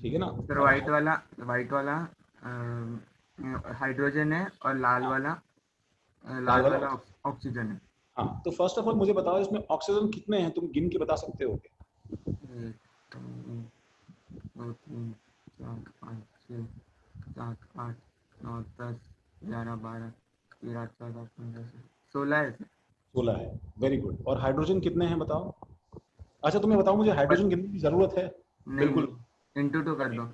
ठीक है ना।
सर वाइट वाला हाइड्रोजन है और लाल वाला ऑक्सीजन है।
हाँ तो फर्स्ट ऑफ ऑल मुझे बताओ इसमें ऑक्सीजन कितने हैं, तुम गिन के बता सकते हो?
1 2 3 4 5 6 7 8 9 10 11 12 13 14 15 16 है।
16 है, वेरी गुड। और हाइड्रोजन कितने हैं बताओ? अच्छा तुम्हें बताओ मुझे हाइड्रोजन गिनने की जरूरत है? बिल्कुल,
into 2 कर दो,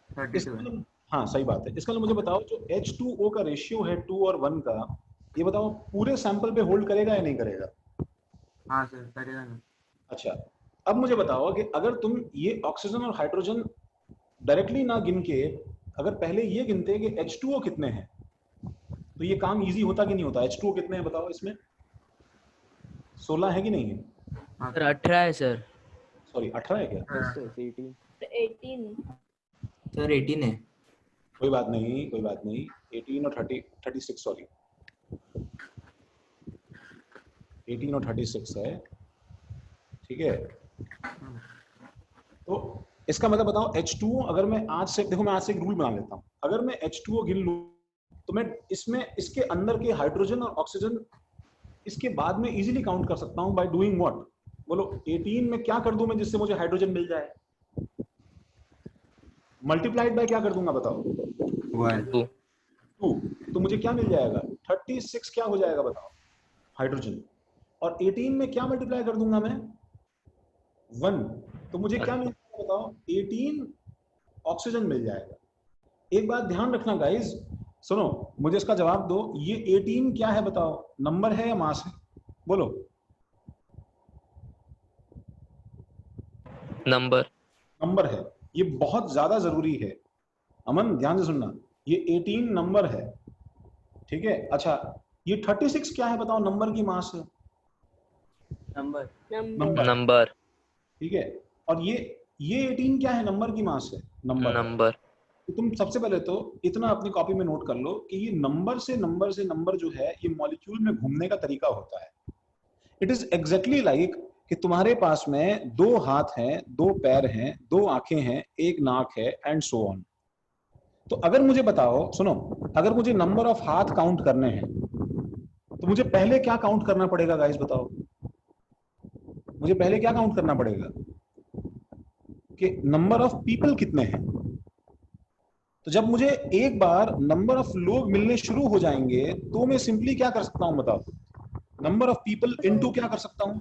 32 है।
हाँ सही बात है। इसका मुझे बताओ जो H2O का रेशियो है 2 और 1 का, ये बताओ पूरे सैंपल पे होल्ड करेगा या नहीं करेगा?
हाँ सर करेगा ना।
अच्छा अब मुझे बताओ कि अगर तुम ये ऑक्सीजन और हाइड्रोजन डायरेक्टली ना गिन के अगर पहले ये गिनते कि H2O कितने हैं, तो ये काम इजी होता कि नहीं होता? H2O कितने हैं बताओ इसमें? 16 है कि नहीं है?
सर 18 है सर।
सॉरी 18 है क्या?
18
सर 18 है।
कोई बात नहीं, कोई बात नहीं। 18 और 36 सॉरी 18 और 36 है, ठीक है। तो इसका मतलब बताओ H2O, अगर मैं आज से देखो, मैं आज से एक रूल बना लेता हूँ, अगर मैं H2O गिन लूँ तो मैं इसमें इसके अंदर के हाइड्रोजन और ऑक्सीजन इसके बाद में इजीली काउंट कर सकता हूँ बाय डूइंग व्हाट, बोलो 18 में क्या कर दूं मैं जिससे मुझे हाइड्रोजन मिल जाए? मल्टीप्लाइड बाय क्या कर दूंगा बताओ?
2
तो मुझे क्या मिल जाएगा? 36 क्या हो जाएगा बताओ? हाइड्रोजन। और 18 में क्या मल्टीप्लाई कर दूंगा मैं? 1, तो मुझे क्या मिल जाएगा बताओ? 18 ऑक्सीजन मिल जाएगा। एक बात ध्यान रखना गाइज, सुनो मुझे इसका जवाब दो, ये 18 क्या है बताओ? नंबर है या मास है? बोलो। नंबर है, ये बहुत ज्यादा जरूरी है। अमन ध्यान से सुनना, ये 18 नंबर है, ठीक है। अच्छा ये 36 क्या है बताओ? नंबर की मास है,
नंबर
ठीक है। और ये 18 क्या है? नंबर की मास है, नंबर। तो तुम सबसे पहले तो इतना अपनी कॉपी में नोट कर लो कि ये नंबर से नंबर जो है ये मॉलिक्यूल में घूमने का तरीका होता है। इट इज एग्जैक्टली लाइक कि तुम्हारे पास में 2 हाथ हैं, 2 पैर हैं, 2 आंखें हैं, 1 नाक है एंड सो ऑन। तो अगर मुझे बताओ, सुनो, अगर मुझे नंबर ऑफ हाथ काउंट करने हैं तो मुझे पहले क्या काउंट करना पड़ेगा गाइस, बताओ मुझे पहले क्या काउंट करना पड़ेगा कि नंबर ऑफ पीपल कितने हैं। तो जब मुझे एक बार नंबर ऑफ लोग मिलने शुरू हो जाएंगे तो मैं सिंपली क्या कर सकता हूं, बताओ, नंबर ऑफ पीपल इनटू क्या कर सकता हूं,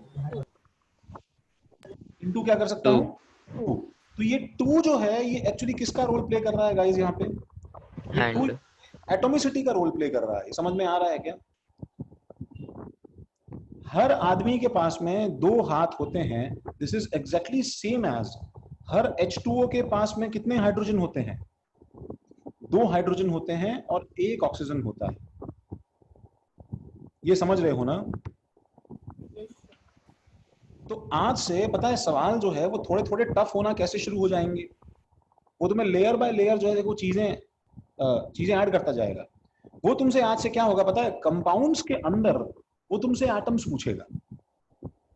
इनटू क्या कर सकता हूं, 2। तो ये 2 जो है ये एक्चुअली किसका रोल प्ले कर रहा है गाइस, यहाँ पे ये 2 एटॉमिसिटी का रोल प्ले कर रहा है। समझ में आ रहा है क्या? हर आदमी के पास में 2 हाथ होते हैं। This is exactly same as हर H2O के पास में कितने हाइड्रोजन होते हैं, 2 हाइड्रोजन होते हैं और 1 ऑक्सीजन होता है। ये समझ रहे हो ना? तो आज से पता है सवाल जो है वो थोड़े थोड़े टफ होना कैसे शुरू हो जाएंगे, वो तुम्हें लेयर बाय लेयर जो है देखो चीजें ऐड करता जाएगा। वो तुमसे आज से क्या होगा पता है, कंपाउंड्स के अंदर वो तुमसे एटम्स पूछेगा।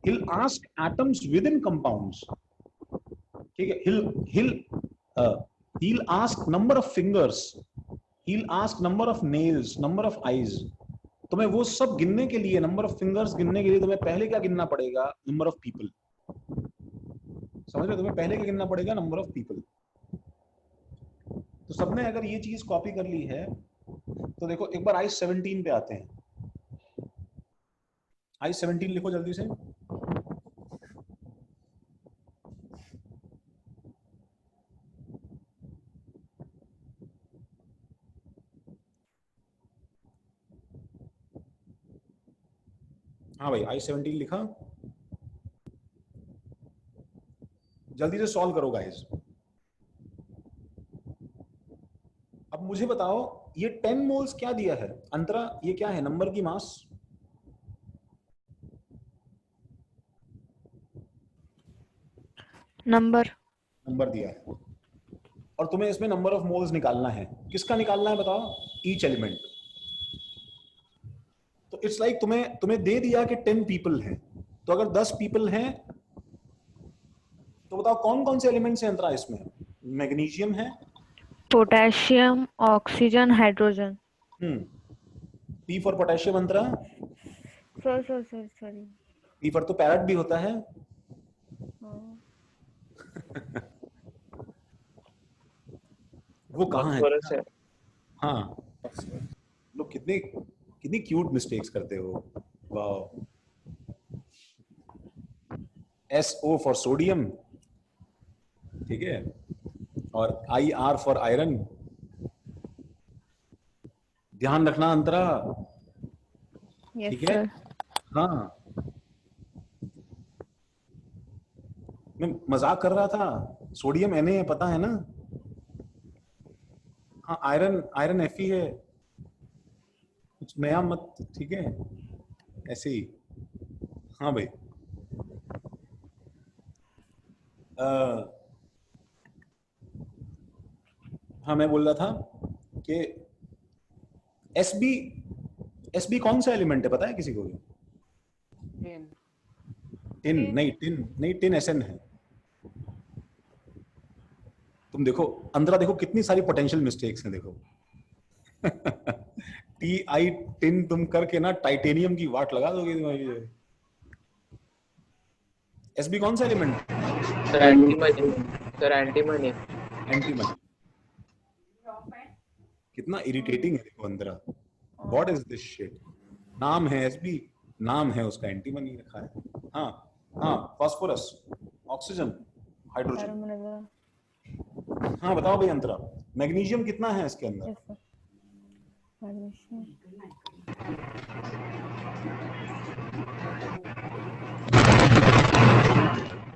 he'll ask atoms within compounds, ठीक है। he'll ask number of fingers, he'll ask number of nails, number of eyes। तुम्हें वो सब गिनने के लिए, नंबर ऑफ फिंगर्स गिनने के लिए तुम्हें पहले क्या गिनना पड़ेगा, नंबर ऑफ पीपल। समझ रहे, तुम्हें पहले क्या गिनना पड़ेगा, नंबर ऑफ पीपल। तो सबने अगर ये चीज कॉपी कर ली है तो देखो एक बार I-17 पे आते हैं। I-17 लिखो जल्दी से। हाँ भाई I-17 लिखा, जल्दी से सॉल्व करो गाइस। अब मुझे बताओ ये 10 मोल्स क्या दिया है अंतरा, ये क्या है, नंबर की मास,
नंबर
दिया है और तुम्हें इसमें नंबर ऑफ मोल्स निकालना है। किसका निकालना है बताओ, ईच एलिमेंट। तो इट्स लाइक तुम्हें दे दिया कि 10 पीपल हैं, तो अगर 10 पीपल हैं तो बताओ कौन कौन से एलिमेंट्स हैं अंतरा इसमें। मैग्नीशियम है,
potassium, oxygen, hydrogen.
P for potassium Antara,
sorry
P for तो पैरेट भी होता है। वो कहाँ है? हाँ, लोग कितनी क्यूट मिस्टेक्स करते हो। वाह। SO फॉर सोडियम, ठीक है, और IR फॉर आयरन। ध्यान रखना अंतरा, ठीक है। हाँ, मैं मजाक कर रहा था, सोडियम Na है, पता है ना। हाँ, आयरन Fe है, कुछ नया मत, ठीक है, ऐसे ही। हाँ भाई, हाँ मैं बोल रहा था कि SB कौन सा एलिमेंट है पता है किसी को? टिन SN है। तुम देखो अंदर, देखो कितनी सारी पोटेंशियल मिस्टेक्स हैं, देखो TI टिन तुम करके ना टाइटेनियम की वाट लगा दोगे तुम्हारी। SB कौन सा एलिमेंट?
एंटीमनी।
कितना इरिटेटिंग है देखो अंदर। What is this shit? नाम है SB, नाम है उसका एंटीमनी रखा है। हाँ, फास्फोरस, ऑक्सीजन, हाइड्रोजन। हाँ बताओ भाई अंतरा, मैग्नीशियम कितना है इसके अंदर?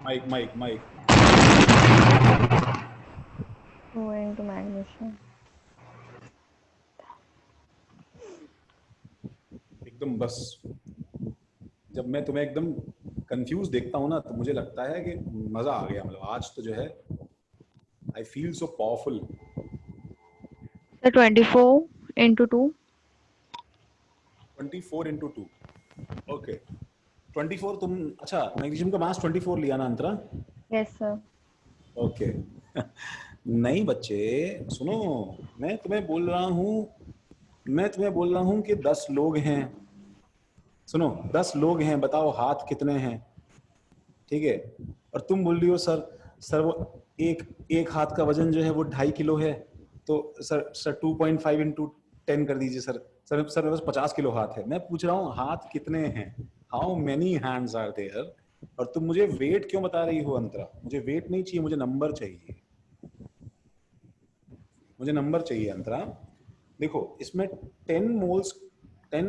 माइक
2 into magnesium।
एकदम बस जब मैं तुम्हें एकदम कंफ्यूज देखता हूँ ना तो मुझे लगता है कि मजा आ गया। मतलब आज तो जो है I feel so powerful.
Sir, 24 into 2.
24 into 2. Okay 24 तुम अच्छा मैग्नीशियम का मास 24 लिया ना अंतरा?
Yes, sir.
ओके नहीं बच्चे सुनो, मैं तुम्हें बोल रहा हूँ कि 10 लोग हैं। सुनो 10 लोग हैं, बताओ हाथ कितने हैं? ठीक है, और तुम बोल रही हो सर वो एक हाथ का वजन जो है वो 2.5 किलो है, तो सर 2.5 इंटू 10 कर दीजिए सर मेरे पास 50 किलो हाथ है। मैं पूछ रहा हूँ हाथ कितने हैं, how many hands are there, और तुम मुझे वेट क्यों बता रही हो अंतरा? मुझे वेट नहीं चाहिए, मुझे नंबर चाहिए, मुझे नंबर चाहिए अंतरा। देखो इसमें 10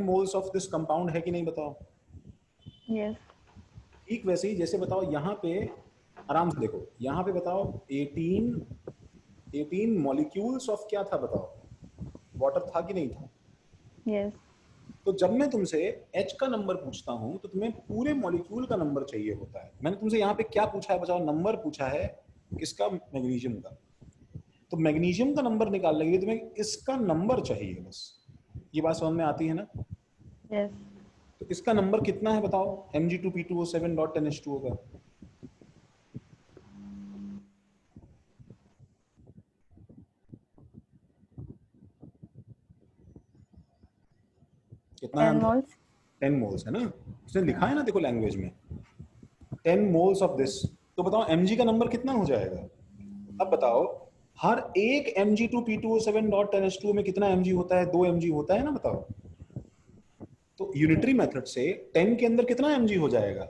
मोल्स ऑफ दिस कंपाउंड है कि नहीं बताओ?
Yes.
ठीक वैसे ही जैसे बताओ यहाँ पे, आराम से देखो यहाँ पे बताओ 18 मॉलिक्यूल्स ऑफ क्या था बताओ? वाटर था कि नहीं था?
Yes.
तो जब मैं तुमसे H का नंबर पूछता हूँ तो तुम्हें पूरे मॉलिक्यूल का नंबर चाहिए होता है। मैंने तुमसे यहाँ पे क्या पूछा है बताओ? नंबर पूछा है किसका? मैग्नीशियम का। तो मैग्नीशियम का नंबर निकालने के लिए तुम्हें इसका नंबर चाहिए बस। ये बात समझ में आती है ना?
Yes.
तो इसका नंबर कितना है बताओ? Mg2P2O7.10H2O का। कितना है?
10 moles.
10 मोल्स है ना, उसने लिखा है ना, देखो लैंग्वेज में 10 मोल्स ऑफ दिस। तो बताओ mg का नंबर कितना हो जाएगा? अब बताओ हर एक Mg2P2O7.10H2O में कितना mg होता है? 2 mg होता है ना, बताओ। तो यूनिटरी मेथड से 10 के अंदर कितना mg हो जाएगा?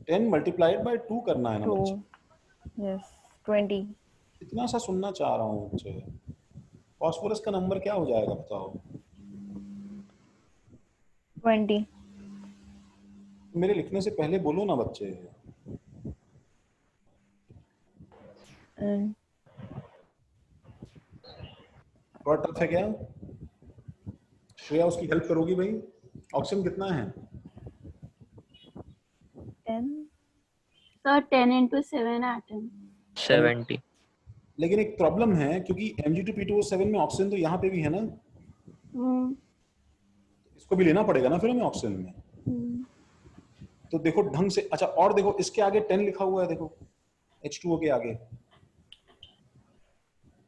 10 मल्टीप्लाइड बाय 2 करना है ना
2.
बच्चे।
Yes. 20.
इतना सा सुनना चाह रहा हूँ बच्चे। फास्फोरस का नंबर क्या हो जाएगा बताओ?
20.
मेरे लिखने से पहले बोलो ना बच्चे। थोड़ा टफ है क्या? श्रेया उसकी हेल्प करोगी भाई? ऑक्सीजन कितना है?
10.
Sir, 10 into 7 atom.
70.
लेकिन एक प्रॉब्लम है, क्योंकि Mg2P2O7 में ऑक्सीजन तो यहाँ पे भी है ना, इसको भी लेना पड़ेगा ना फिर हमें ऑक्सीजन में। तो देखो ढंग से, अच्छा और देखो इसके आगे 10 लिखा हुआ है, देखो H2O के आगे।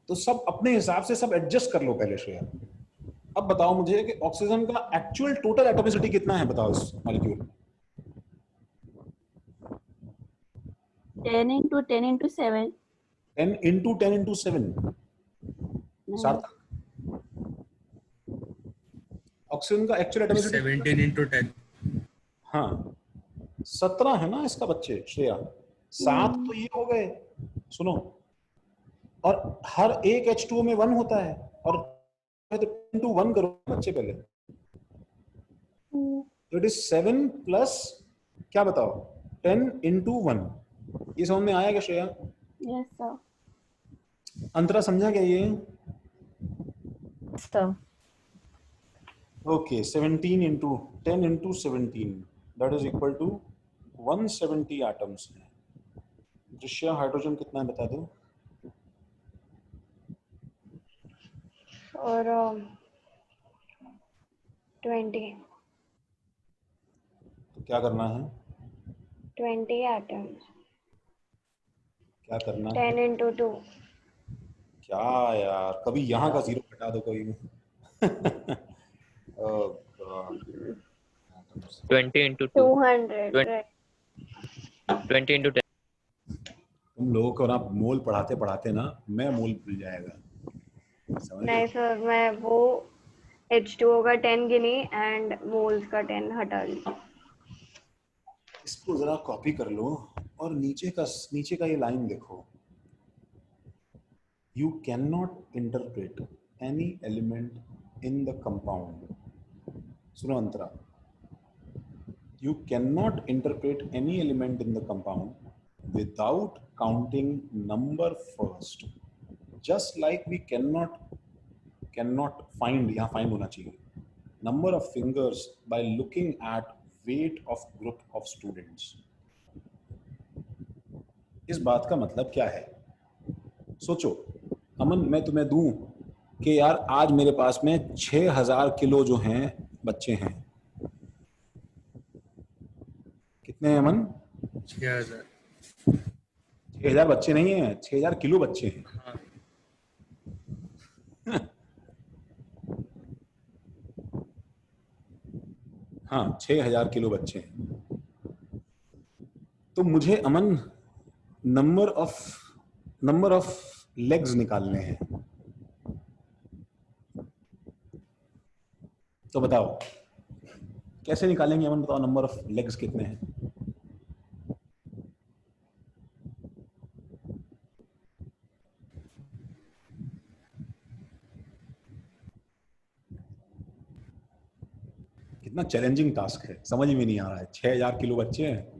तो सब अपने हिसाब से सब एडजस्ट कर लो पहले श्रेया। अब बताओ मुझे कि ऑक्सीजन का एक्चुअल टोटल एटॉमिसिटी कितना है बताओ इस मॉलिक्यूल में?
10 into 10 into 7.
10 into 10 into 7 सार्थक, ऑक्सीजन का एक्चुअल एटॉमिसिटी
17 into 10.
हाँ 17 है ना इसका बच्चे श्रेया। 7 तो ये हो गए, सुनो, और हर एक H2O में 1 होता है, और तो 10 to 1 करो बच्चे पहले। तो इट इज 7 प्लस क्या बताओ? 10 into 1। ये समझ में आया क्या श्रेया?
Yes, sir.
अंतरा समझा क्या ये?
Sir.
Okay 17 into 10 into 17 that is equal to 170 atoms है। दृश्य हाइड्रोजन कितना है बता दो?
और 20.
तो क्या करना है?
20 atoms.
क्या करना है?
10 into 2.
क्या यार, कभी यहाँ का जीरो हटा दो कभी में। Oh God.
20 into 2.
200.
20,
Right.
20 into 10.
तुम लोगों को ना मोल पढ़ाते पढ़ाते ना मैं मोल भूल जाएगा, समझ
नहीं
रहे?
सर, मैं वो H2O का 10 गिनी एंड मोल्स का 10 हटा ली।
इसको जरा कॉपी कर लो और नीचे का ये लाइन देखो। You cannot interpret any element in the compound. सुनो अंतरा, you cannot interpret any element in the compound without counting number first. Just like we cannot find, यहाँ find होना चाहिए, number of fingers by looking at weight of group of students. इस बात का मतलब क्या है? सोचो, अमन मैं तुम्हें दूं कि यार आज मेरे पास में 6000 किलो जो हैं बच्चे हैं। कितने हैं अमन?
6000।
6000 बच्चे नहीं हैं, 6000 किलो बच्चे हैं।
हाँ।
हाँ 6000 किलो बच्चे हैं। तो मुझे अमन नंबर ऑफ लेग्स निकालने हैं। तो बताओ कैसे निकालेंगे अमन? बताओ नंबर ऑफ लेग्स कितने हैं? कितना चैलेंजिंग टास्क है, समझ में नहीं आ रहा है। 6000 किलो बच्चे हैं।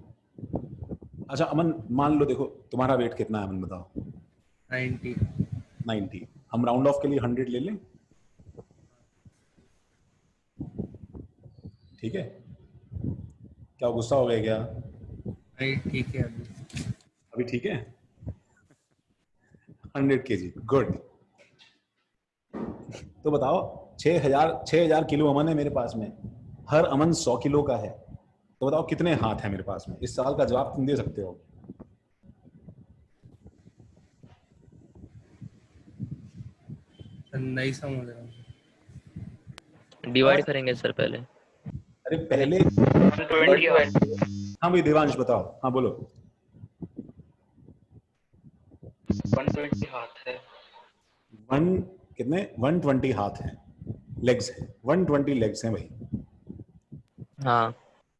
अच्छा अमन मान लो, देखो तुम्हारा वेट कितना है अमन बताओ? 90। हम राउंड ऑफ के लिए 100 ले लें, ठीक है? क्या गुस्सा हो गया क्या?
नहीं ठीक है
अभी ठीक है। 100 kg, गुड। तो बताओ 6000 किलो अमन है मेरे पास में, हर अमन 100 किलो का है। तो बताओ कितने हाथ हैं मेरे पास में? इस सवाल का जवाब तुम दे सकते हो।
नहीं समझ रहा हूँ।
डिवाइड करेंगे सर पहले।
अरे पहले हाँ भाई देवांश बताओ। हाँ बोलो।
120 हाथ है।
कितने? 120 हाथ हैं, लेग्स हैं, 120 लेग्स हैं भाई।
हाँ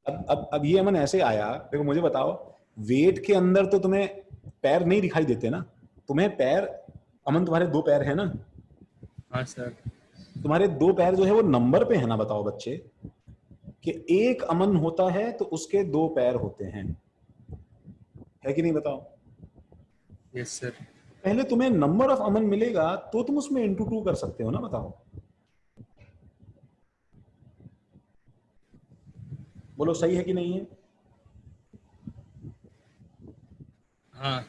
अब ये अमन ऐसे आया, देखो मुझे बताओ, वेट के अंदर तो तुम्हें पैर नहीं दिखाई देते ना? तुम्हें पैर अमन, तुम्हारे 2 पैर है ना?
हाँ सर।
तुम्हारे 2 पैर जो है वो नंबर पे है ना? बताओ बच्चे कि एक अमन होता है तो उसके 2 पैर होते हैं, है कि नहीं? बताओ।
Yes sir.
पहले तुम्हें नंबर ऑफ अमन मिलेगा तो तुम उसमें इंटू 2 कर सकते हो ना? बताओ बोलो सही है कि नहीं है?
हाँ।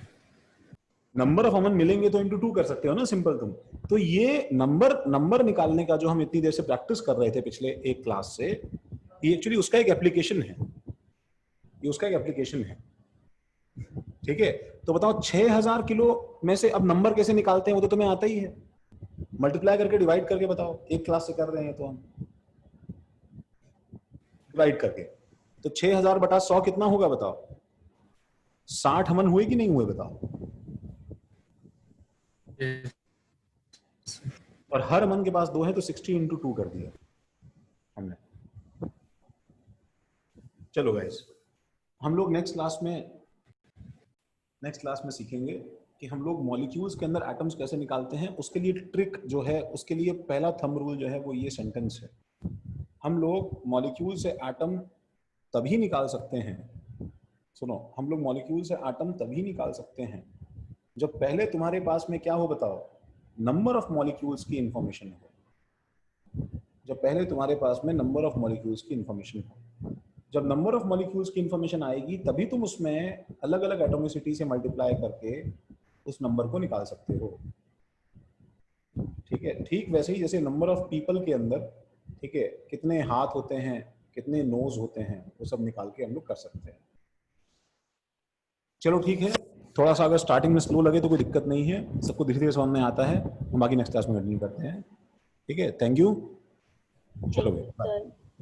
नंबर ऑफ अमन मिलेंगे तो इंटू 2 कर सकते हो ना, सिंपल तुम। तो ये नंबर निकालने का जो हम इतनी देर से प्रैक्टिस कर रहे थे पिछले एक क्लास से, ये एक्चुअली उसका एक एप्लीकेशन है। ये उसका एक एप्लीकेशन है, ठीक है? तो बताओ 6000 किलो में से अब नंबर कैसे निकालते हैं? वो तो तुम्हें आता ही है, मल्टीप्लाई करके डिवाइड करके। बताओ, एक क्लास से कर रहे हैं तो हम डिवाइड करके। तो 6000 बटा 100 कितना होगा बताओ? 60 अमन हुए कि नहीं हुए बताओ? और हर अमन के पास 2 है तो 60 इंटू 2 कर दिया हमने। चलो गाइस, हम लोग नेक्स्ट क्लास में सीखेंगे कि हम लोग मॉलिक्यूल्स के अंदर एटम्स कैसे निकालते हैं। उसके लिए ट्रिक जो है, उसके लिए पहला थंब रूल जो है वो ये सेंटेंस है। हम लोग मॉलिक्यूल से एटम तभी निकाल सकते हैं, सुनो, हम लोग मॉलिक्यूल से एटम तभी निकाल सकते हैं जब पहले तुम्हारे पास में क्या हो बताओ? नंबर ऑफ मॉलिक्यूल्स की इंफॉर्मेशन हो। जब पहले तुम्हारे पास में नंबर ऑफ मॉलिक्यूल्स की इंफॉर्मेशन हो, जब नंबर ऑफ मॉलिक्यूल्स की इंफॉर्मेशन आएगी तभी तुम उसमें अलग अलग एटोमिसिटी से मल्टीप्लाई करके उस नंबर को निकाल सकते हो, ठीक है? ठीक वैसे ही जैसे नंबर ऑफ पीपल के अंदर, ठीक है, कितने हाथ होते हैं, कितने नोज होते हैं, वो सब निकाल के हम लोग कर सकते हैं। चलो ठीक है, थोड़ा सा अगर स्टार्टिंग में स्लो लगे तो कोई दिक्कत नहीं है, सबको धीरे धीरे समझ में आता है। हम बाकी नेक्स्ट क्लास में कंटिन्यू करते हैं, ठीक है? Thank you. चलो भाई,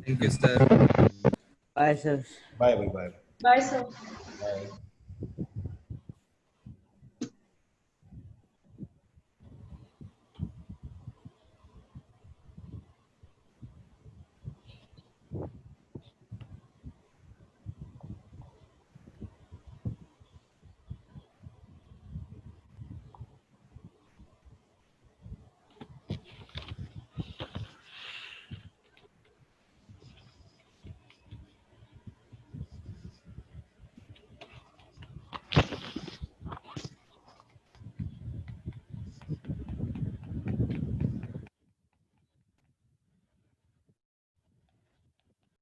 thank you sir.
Bye sir.
Bye bye.
Bye sir.
Bye.